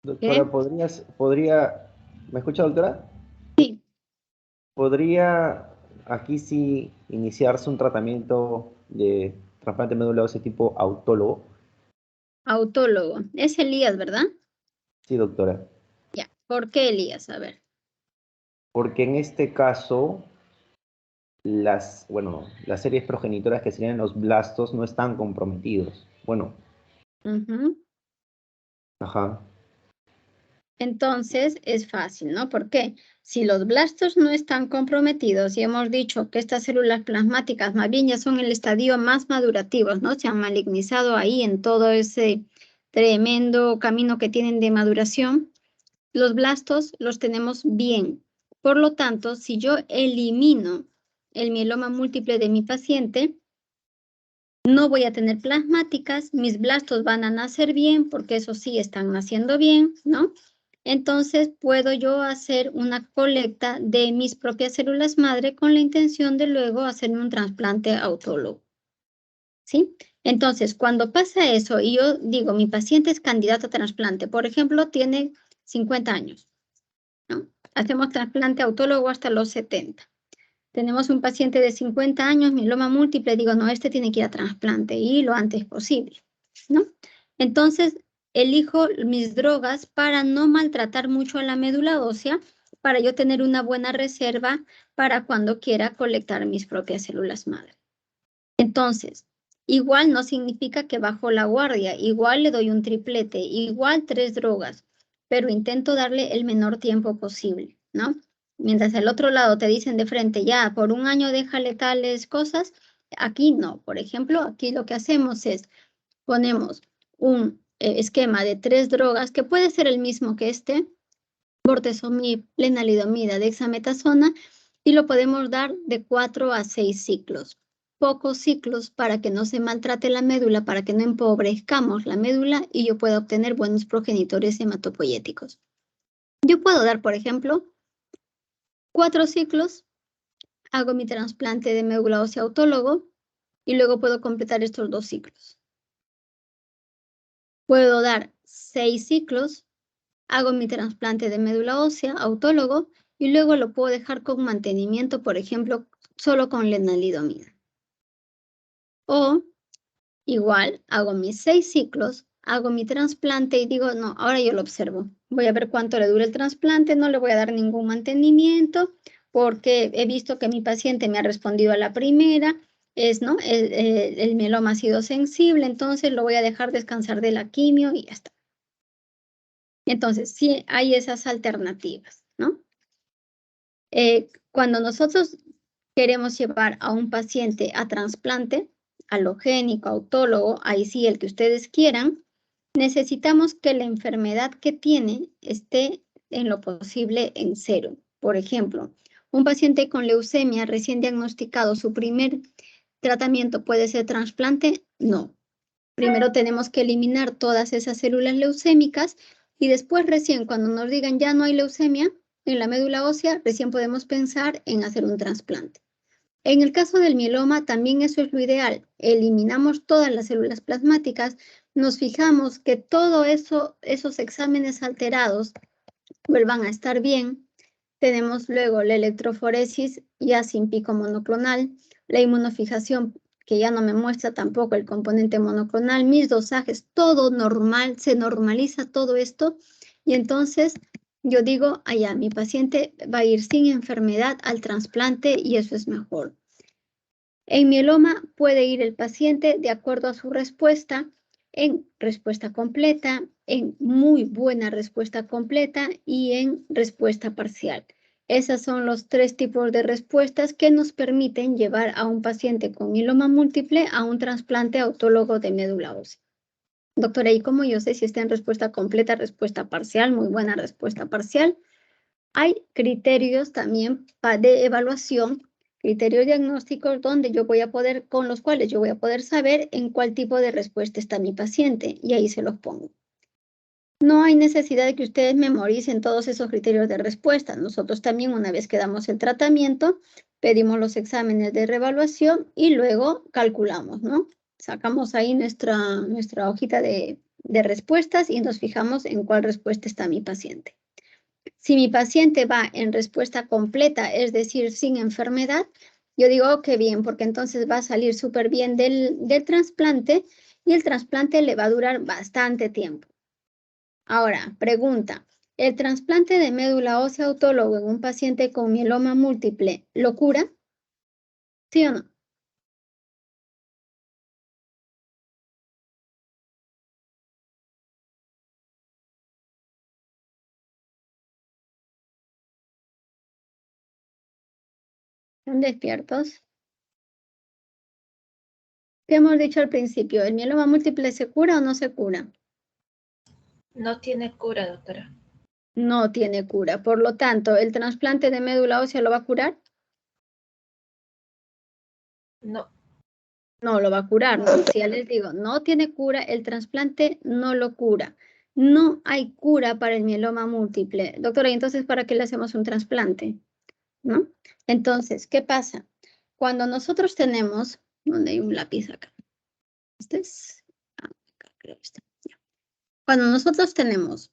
doctora, ¿me escucha, doctora? Sí. ¿Podría aquí sí iniciarse un tratamiento de trasplante de médula ósea tipo autólogo? Autólogo. Es Elías, ¿verdad? Sí, doctora. Ya. ¿Por qué Elías? A ver. Porque en este caso, las series progenitoras que serían los blastos no están comprometidos. Bueno, Ujú. ajá. Entonces es fácil, ¿no? ¿Por qué? Si los blastos no están comprometidos y hemos dicho que estas células plasmáticas más bien ya son el estadio más madurativos, ¿no? Se han malignizado ahí en todo ese tremendo camino que tienen de maduración. Los blastos los tenemos bien. Por lo tanto, si yo elimino el mieloma múltiple de mi paciente, no voy a tener plasmáticas, mis blastos van a nacer bien, porque eso sí, están naciendo bien, ¿no? Entonces, puedo yo hacer una colecta de mis propias células madre con la intención de luego hacerme un trasplante autólogo, ¿sí? Entonces, cuando pasa eso y yo digo, mi paciente es candidato a trasplante, por ejemplo, tiene 50 años, ¿no? Hacemos trasplante autólogo hasta los 70. Tenemos un paciente de 50 años, mieloma múltiple, digo, no, este tiene que ir a trasplante y lo antes posible, ¿no? Entonces, elijo mis drogas para no maltratar mucho a la médula ósea, para yo tener una buena reserva para cuando quiera colectar mis propias células madre. Entonces, igual no significa que bajo la guardia, igual le doy un triplete, igual 3 drogas, pero intento darle el menor tiempo posible, ¿no? Mientras al otro lado te dicen de frente, ya, por un año déjale tales cosas, aquí no. Por ejemplo, aquí lo que hacemos es, ponemos un esquema de 3 drogas, que puede ser el mismo que este, bortezomib, lenalidomida, dexametasona, y lo podemos dar de 4 a 6 ciclos. Pocos ciclos para que no se maltrate la médula, para que no empobrezcamos la médula y yo pueda obtener buenos progenitores hematopoyéticos. Yo puedo dar, por ejemplo, 4 ciclos, hago mi trasplante de médula ósea autólogo y luego puedo completar estos 2 ciclos. Puedo dar 6 ciclos, hago mi trasplante de médula ósea autólogo y luego lo puedo dejar con mantenimiento, por ejemplo, solo con lenalidomida. O igual, hago mis 6 ciclos, hago mi trasplante y digo, no, ahora yo lo observo. Voy a ver cuánto le dura el trasplante, no le voy a dar ningún mantenimiento porque he visto que mi paciente me ha respondido a la primera, ¿no? El mieloma ha sido sensible, entonces lo voy a dejar descansar de la quimio y ya está. Entonces, sí hay esas alternativas, ¿no? Cuando nosotros queremos llevar a un paciente a trasplante, alogénico, autólogo, ahí sí el que ustedes quieran, necesitamos que la enfermedad que tiene esté en lo posible en 0. Por ejemplo, un paciente con leucemia recién diagnosticado, ¿su primer tratamiento puede ser trasplante? No. Primero tenemos que eliminar todas esas células leucémicas y después recién cuando nos digan ya no hay leucemia en la médula ósea, recién podemos pensar en hacer un trasplante. En el caso del mieloma también eso es lo ideal. Eliminamos todas las células plasmáticas, nos fijamos que todo eso, esos exámenes alterados vuelvan a estar bien. Tenemos luego la electroforesis ya sin pico monoclonal, la inmunofijación que ya no me muestra tampoco el componente monoclonal, mis dosajes, todo normal, se normaliza todo esto y entonces yo digo, allá, mi paciente va a ir sin enfermedad al trasplante y eso es mejor. En mieloma puede ir el paciente de acuerdo a su respuesta, en respuesta completa, en muy buena respuesta completa y en respuesta parcial. Esos son los 3 tipos de respuestas que nos permiten llevar a un paciente con mieloma múltiple a un trasplante autólogo de médula ósea. Doctora, ¿y cómo yo sé si está en respuesta completa, respuesta parcial, muy buena respuesta parcial? Hay criterios también de evaluación, criterios diagnósticos donde yo voy a poder, con los cuales yo voy a poder saber en cuál tipo de respuesta está mi paciente y ahí se los pongo. No hay necesidad de que ustedes memoricen todos esos criterios de respuesta. Nosotros también, una vez que damos el tratamiento, pedimos los exámenes de reevaluación y luego calculamos, ¿no? Sacamos ahí nuestra hojita de respuestas y nos fijamos en cuál respuesta está mi paciente. Si mi paciente va en respuesta completa, es decir, sin enfermedad, yo digo, oh, qué bien, porque entonces va a salir súper bien del trasplante y el trasplante le va a durar bastante tiempo. Ahora, pregunta, ¿el trasplante de médula ósea autólogo en un paciente con mieloma múltiple lo cura? ¿Sí o no? ¿Están despiertos? ¿Qué hemos dicho al principio? ¿El mieloma múltiple se cura o no se cura? No tiene cura, doctora. No tiene cura. Por lo tanto, ¿el trasplante de médula ósea lo va a curar? No. No lo va a curar, ¿no? Si ya les digo, no tiene cura, el trasplante no lo cura. No hay cura para el mieloma múltiple. Doctora, ¿y entonces para qué le hacemos un trasplante? ¿No? Entonces, ¿qué pasa? Cuando nosotros tenemos, ¿dónde hay un lápiz acá? Este es, acá creo que está. Ya. Cuando nosotros tenemos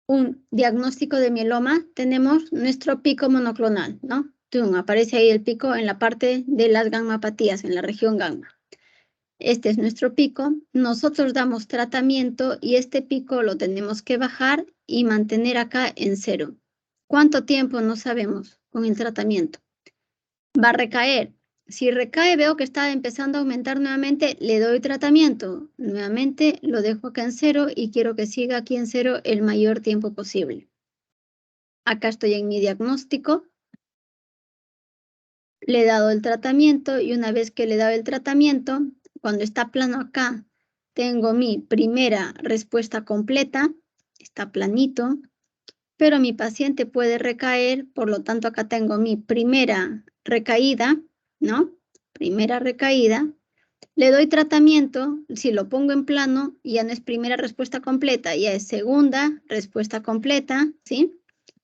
un diagnóstico de mieloma, tenemos nuestro pico monoclonal, ¿no? Aparece ahí el pico en la parte de las gammapatías, en la región gamma. Este es nuestro pico, nosotros damos tratamiento y este pico lo tenemos que bajar y mantener acá en 0. ¿Cuánto tiempo? No sabemos con el tratamiento. Va a recaer. Si recae, veo que está empezando a aumentar nuevamente, le doy tratamiento. Nuevamente lo dejo acá en 0 y quiero que siga aquí en 0 el mayor tiempo posible. Acá estoy en mi diagnóstico. Le he dado el tratamiento y una vez que le he dado el tratamiento, cuando está plano acá, tengo mi primera respuesta completa, está planito, pero mi paciente puede recaer, por lo tanto acá tengo mi primera recaída, ¿no? Primera recaída. Le doy tratamiento, si lo pongo en plano, ya no es primera respuesta completa, ya es segunda respuesta completa, ¿sí?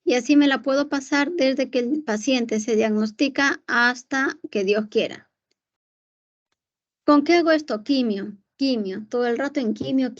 Y así me la puedo pasar desde que el paciente se diagnostica hasta que Dios quiera. ¿Con qué hago esto? Quimio, todo el rato en quimio.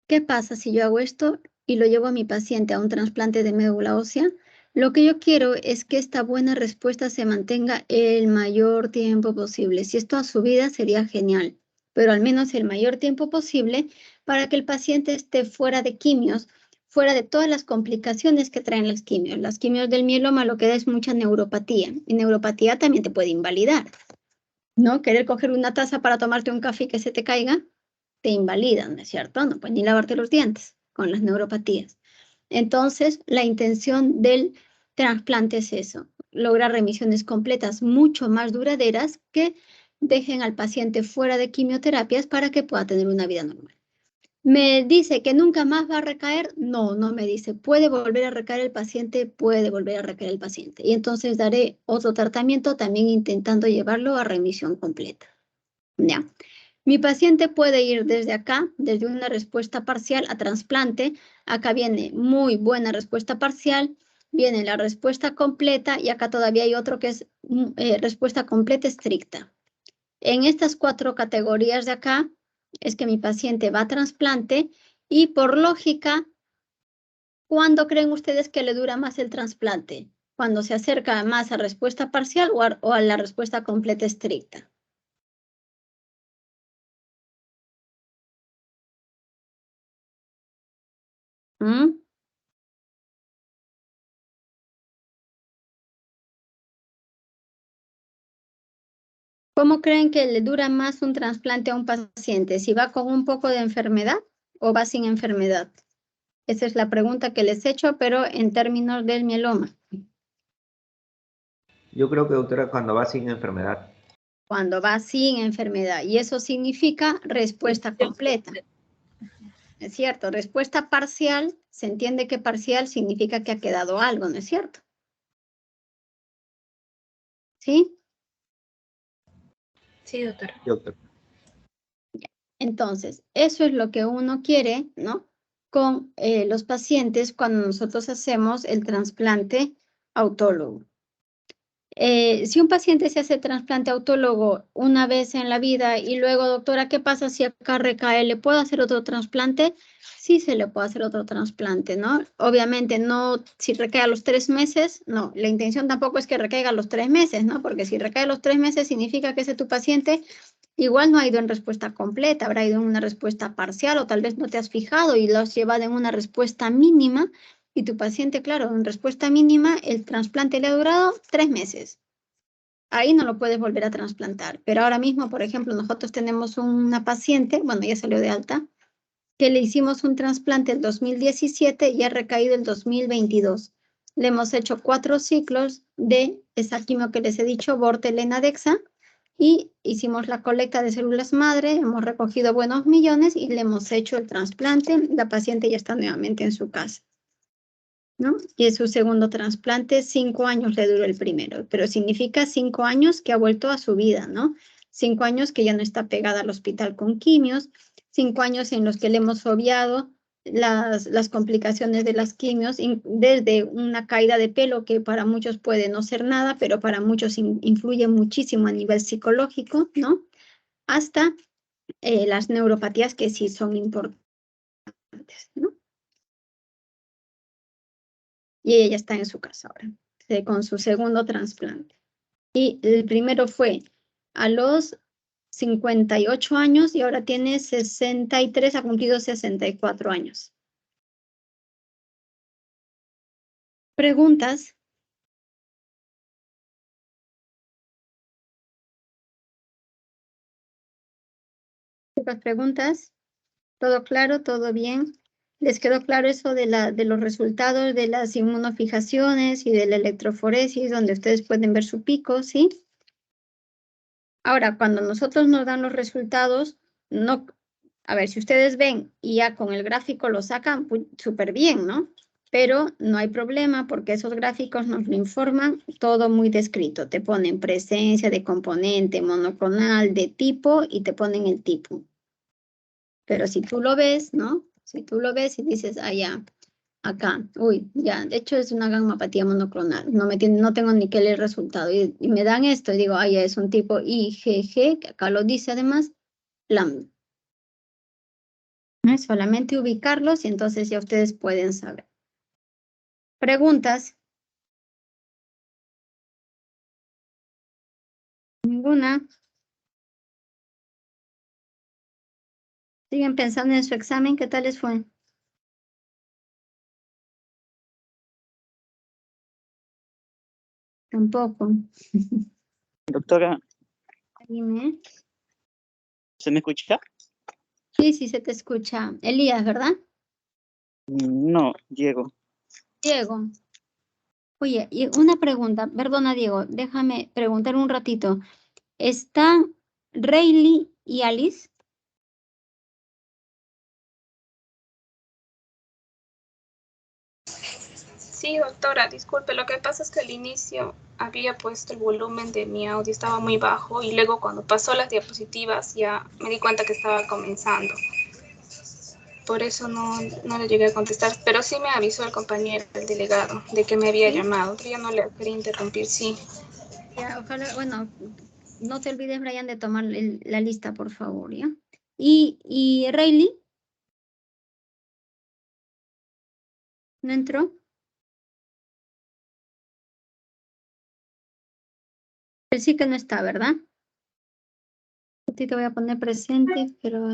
¿Qué pasa si yo hago esto y lo llevo a mi paciente a un trasplante de médula ósea? Lo que yo quiero es que esta buena respuesta se mantenga el mayor tiempo posible. Si es toda su vida sería genial, pero al menos el mayor tiempo posible para que el paciente esté fuera de quimios, fuera de todas las complicaciones que traen las quimios. Las quimios del mieloma lo que da es mucha neuropatía. Y neuropatía también te puede invalidar, ¿no? Querer coger una taza para tomarte un café y que se te caiga, te invalidan, ¿no es cierto? No puedes ni lavarte los dientes con las neuropatías. Entonces, la intención del trasplante es eso, lograr remisiones completas mucho más duraderas que dejen al paciente fuera de quimioterapias para que pueda tener una vida normal. ¿Me dice que nunca más va a recaer? No, no me dice. ¿Puede volver a recaer el paciente? Puede volver a recaer el paciente. Y entonces daré otro tratamiento también intentando llevarlo a remisión completa. ¿Ya? Mi paciente puede ir desde acá, desde una respuesta parcial a trasplante. Acá viene muy buena respuesta parcial, viene la respuesta completa y acá todavía hay otro que es respuesta completa estricta. En estas 4 categorías de acá es que mi paciente va a trasplante y por lógica, ¿cuándo creen ustedes que le dura más el trasplante? ¿Cuando se acerca más a respuesta parcial o a la respuesta completa estricta? ¿Mm? ¿Cómo creen que le dura más un trasplante a un paciente? ¿Si va con un poco de enfermedad o va sin enfermedad? Esa es la pregunta que les he hecho, pero en términos del mieloma. Yo creo que, doctora, cuando va sin enfermedad. Cuando va sin enfermedad. Y eso significa respuesta completa. Es cierto, respuesta parcial, se entiende que parcial significa que ha quedado algo, ¿no es cierto? ¿Sí? Sí, doctora. Doctor. Entonces, eso es lo que uno quiere, ¿no? Con los pacientes cuando nosotros hacemos el trasplante autólogo. Si un paciente se hace trasplante autólogo una vez en la vida y luego, doctora, ¿qué pasa si acá recae? ¿Le puedo hacer otro trasplante? Sí, se le puede hacer otro trasplante, ¿no? Obviamente no, si recae a los 3 meses, no. La intención tampoco es que recaiga a los 3 meses, ¿no? Porque si recae a los 3 meses significa que ese tu paciente igual no ha ido en respuesta completa, habrá ido en una respuesta parcial o tal vez no te has fijado y lo has llevado en una respuesta mínima. Y tu paciente, claro, en respuesta mínima, el trasplante le ha durado 3 meses. Ahí no lo puedes volver a trasplantar. Pero ahora mismo, por ejemplo, nosotros tenemos una paciente, bueno, ya salió de alta, que le hicimos un trasplante en 2017 y ha recaído en 2022. Le hemos hecho 4 ciclos de esa quimio que les he dicho, Bortelena Dexa, y hicimos la colecta de células madre, hemos recogido buenos millones y le hemos hecho el trasplante. La paciente ya está nuevamente en su casa, ¿no? Y es su segundo trasplante, 5 años le duró el primero, pero significa 5 años que ha vuelto a su vida, ¿no? 5 años que ya no está pegada al hospital con quimios, 5 años en los que le hemos obviado las complicaciones de las quimios, desde una caída de pelo que para muchos puede no ser nada, pero para muchos influye muchísimo a nivel psicológico, ¿no? Hasta las neuropatías que sí son importantes, ¿no? Y ella está en su casa ahora, con su segundo trasplante. Y el primero fue a los 58 años y ahora tiene 63, ha cumplido 64 años. ¿Preguntas? ¿Pocas preguntas? ¿Todo claro? ¿Todo bien? ¿Les quedó claro eso de los resultados de las inmunofijaciones y de la electroforesis, donde ustedes pueden ver su pico, sí? Ahora, cuando nosotros nos dan los resultados, no, a ver, si ustedes ven y ya con el gráfico lo sacan, súper bien, ¿no? Pero no hay problema porque esos gráficos nos lo informan todo muy descrito. Te ponen presencia de componente monoclonal de tipo y te ponen el tipo. Pero si tú lo ves, ¿no? Si tú lo ves y dices, ah, ya, acá, uy, ya, de hecho es una gammapatía monoclonal, no tengo ni que leer el resultado, y me dan esto, y digo, ah, ya es un tipo IgG, que acá lo dice además, lambda. ¿No? Es solamente ubicarlos y entonces ya ustedes pueden saber. ¿Preguntas? ¿Ninguna? ¿Siguen pensando en su examen? ¿Qué tal les fue? Tampoco. Doctora, Dime. ¿se me escucha? Sí, sí se te escucha. Elías, ¿verdad? No, Diego. Diego. Oye, y una pregunta, perdona Diego, déjame preguntar un ratito. ¿Están Rayleigh y Alice? Sí, doctora, disculpe, lo que pasa es que al inicio había puesto el volumen de mi audio, estaba muy bajo, y luego cuando pasó las diapositivas ya me di cuenta que estaba comenzando. Por eso no le llegué a contestar, pero sí me avisó el compañero, el delegado, de que me había llamado. Yo no le quería interrumpir, sí. Ya, ojalá, bueno, no te olvides, Brian, de tomar la lista, por favor, ¿ya? ¿Y Rayleigh? ¿No entró? Él sí que no está, ¿verdad? A ti te voy a poner presente, pero...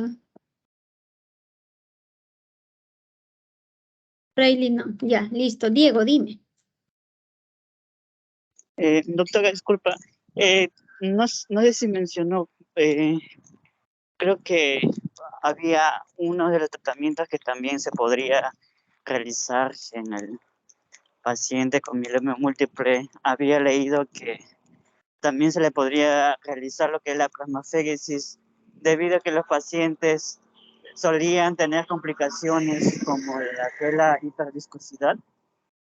Rayleigh no. Ya, listo. Diego, dime. Doctora, disculpa, no sé si mencionó, creo que había uno de los tratamientos que también se podría realizar en el paciente con mieloma múltiple. Había leído que también se le podría realizar lo que es la plasmaféresis, debido a que los pacientes solían tener complicaciones como la hiperviscosidad.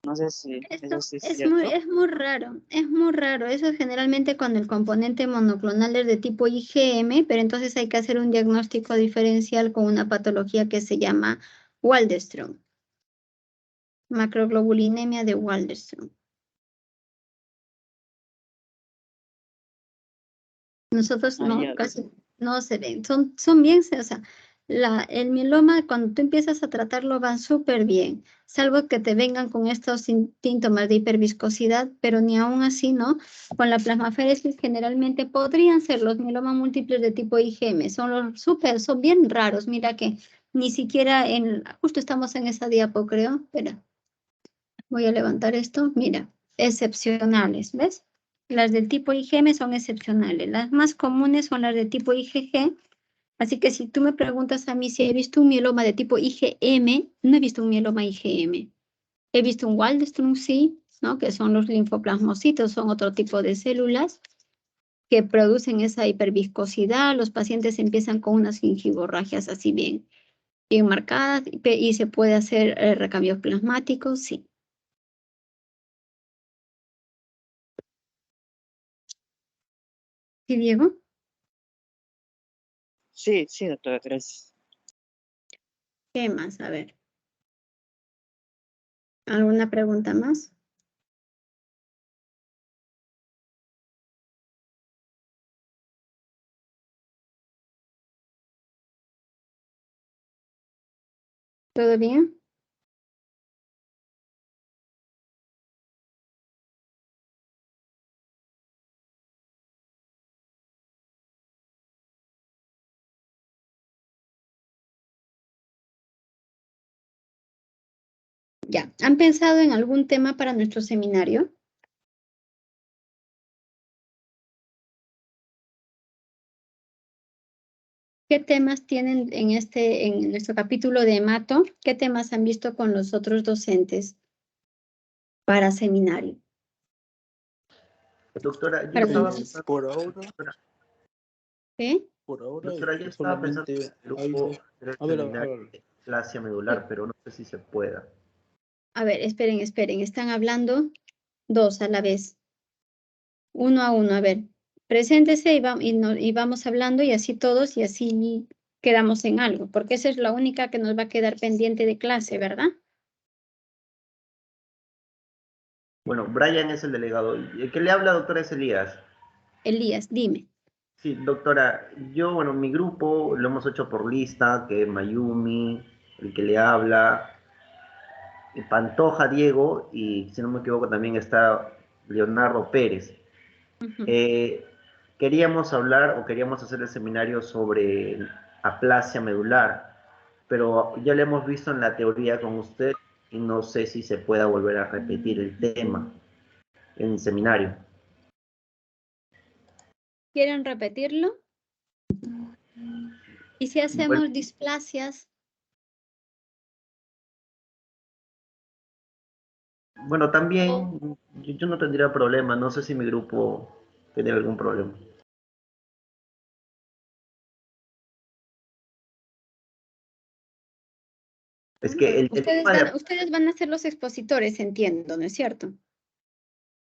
No sé si eso sí es cierto. Es muy raro. Eso es generalmente cuando el componente monoclonal es de tipo IgM, pero entonces hay que hacer un diagnóstico diferencial con una patología que se llama Waldenström. Macroglobulinemia de Waldenström. Nosotros casi no se ven. Son bien, o sea, el mieloma, cuando tú empiezas a tratarlo, van súper bien, salvo que te vengan con estos síntomas de hiperviscosidad, pero ni aún así, ¿no? Con la plasmaféresis generalmente podrían ser los mielomas múltiples de tipo IgM, son bien raros. Mira que ni siquiera justo estamos en esa diapo, creo. Espera, voy a levantar esto. Mira, excepcionales, ¿ves? Las del tipo IgM son excepcionales. Las más comunes son las de tipo IgG. Así que si tú me preguntas a mí si he visto un mieloma de tipo IgM, no he visto un mieloma IgM. He visto un Waldenström, sí, ¿no? Que son los linfoplasmocitos, son otro tipo de células que producen esa hiperviscosidad. Los pacientes empiezan con unas gingivorragias así bien marcadas y se puede hacer recambios plasmáticos, sí. ¿Sí, Diego? Sí, sí, doctora, gracias. ¿Qué más? A ver. ¿Alguna pregunta más? ¿Todo bien? Ya. ¿Han pensado en algún tema para nuestro seminario? ¿Qué temas tienen en nuestro capítulo de hemato? ¿Qué temas han visto con los otros docentes para seminario? Doctora, yo Para estaba nosotros. pensando, Por ahora, ¿Sí? por ahora doctora, yo estaba pensando solamente en el hay grupo dos. del A ver, seminario de plasia medular, pero no sé si se pueda. A ver, esperen. Están hablando dos a la vez. Uno a uno. A ver, preséntese y vamos hablando y así todos y así quedamos en algo, porque esa es la única que nos va a quedar pendiente de clase, ¿verdad? Bueno, Brian es el delegado. El que le habla, doctora, es Elías. Elías, dime. Sí, doctora, bueno, mi grupo lo hemos hecho por lista, que es Mayumi, el que le habla, Pantoja, Diego, y si no me equivoco también está Leonardo Pérez. Ujú. Queríamos hablar o queríamos hacer el seminario sobre aplasia medular, pero ya lo hemos visto en la teoría con usted y no sé si se pueda volver a repetir el tema en el seminario. ¿Quieren repetirlo? ¿Y si Bueno, hacemos displasias? bueno, también yo no tendría problema, no sé si mi grupo tiene algún problema. Es que el tema de... Ustedes van a ser los expositores, entiendo, ¿no es cierto?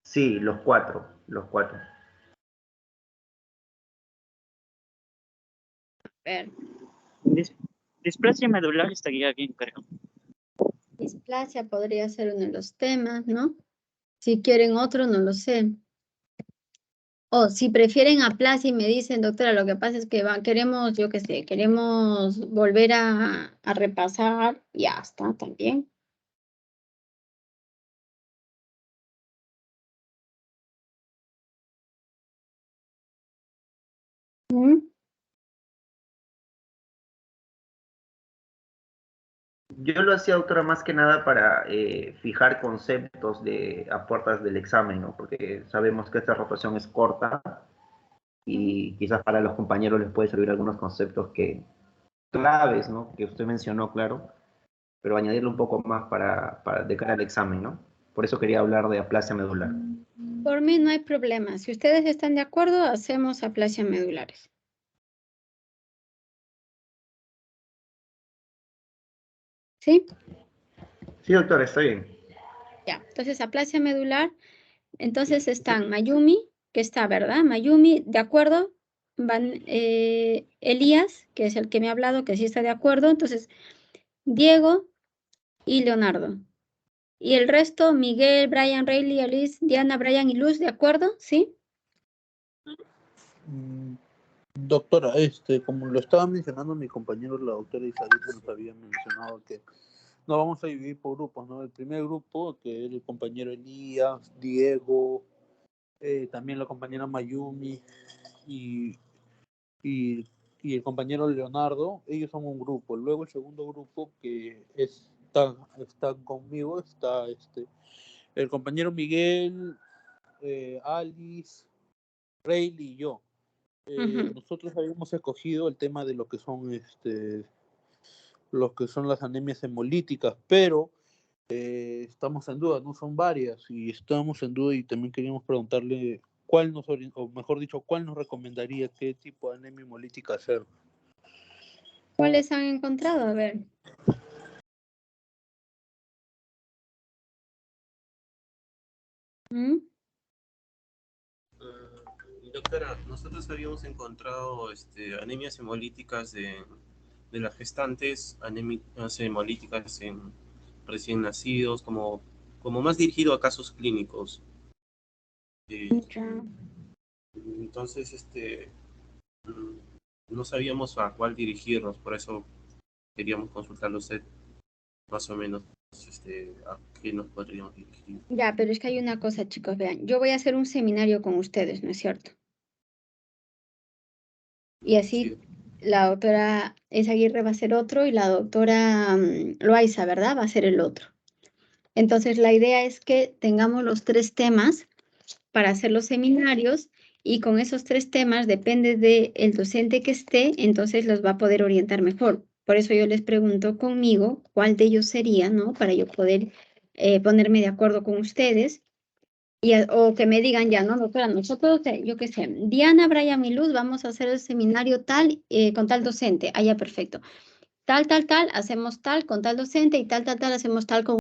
Sí, los cuatro, los cuatro. A ver, Displasia medular estaría bien, creo. displasia podría ser uno de los temas, ¿no? Si quieren otro, no lo sé. O si prefieren aplasia y me dicen, doctora, lo que pasa es que queremos, yo qué sé, queremos volver a repasar, ya está, también. ¿Mm? Yo lo hacía, doctora, más que nada para fijar conceptos a puertas del examen, ¿no? Porque sabemos que esta rotación es corta y quizás para los compañeros les puede servir algunos conceptos claves, ¿no? Que usted mencionó, claro, pero añadirle un poco más de cara al examen, ¿no? Por eso quería hablar de aplasia medular. Por mí no hay problema. Si ustedes están de acuerdo, hacemos aplasia medulares. ¿Sí? Sí, doctora, está bien. Ya. Entonces, aplasia medular. Entonces están Mayumi, que está, ¿verdad? Mayumi, de acuerdo. Van Elías, que es el que me ha hablado, que sí está de acuerdo. Entonces, Diego y Leonardo. Y el resto, Miguel, Brian, Rayleigh, Alice, Diana, Brian y Luz, ¿de acuerdo? ¿Sí? doctora, como lo estaba mencionando mi compañero, la doctora Isabel, nos había mencionado que nos vamos a dividir por grupos, ¿no? El primer grupo, que es el compañero Elías, Diego, también la compañera Mayumi y, y, y el compañero Leonardo, ellos son un grupo. Luego el segundo grupo que está conmigo, está el compañero Miguel, Alice, Rayleigh y yo. Nosotros habíamos escogido el tema de lo que son las anemias hemolíticas, pero estamos en duda, no son varias, y estamos en duda y también queríamos preguntarle cuál nos, o mejor dicho, cuál nos recomendaría, qué tipo de anemia hemolítica hacer. ¿Cuáles han encontrado? A ver. ¿Mm? Doctora, nosotros habíamos encontrado anemias hemolíticas de las gestantes, anemias hemolíticas en recién nacidos, como más dirigido a casos clínicos. Ya. Entonces, no sabíamos a cuál dirigirnos, por eso queríamos consultarlo a usted, más o menos, a qué nos podríamos dirigir. Ya, pero es que hay una cosa, chicos, vean, yo voy a hacer un seminario con ustedes, ¿no es cierto? Y así Sí. la doctora Eizaguirre va a ser otro y la doctora Loaiza, ¿verdad? Va a ser el otro. Entonces, la idea es que tengamos los 3 temas para hacer los seminarios y con esos 3 temas, depende del docente que esté, entonces los va a poder orientar mejor. Por eso yo les pregunto conmigo cuál de ellos sería, ¿no? Para yo poder ponerme de acuerdo con ustedes. O que me digan ya, no, doctora, nosotros, yo qué sé, Diana, Brian y Luz, vamos a hacer el seminario tal con tal docente. Ah, ya, perfecto. Tal, hacemos tal con tal docente y tal, hacemos tal con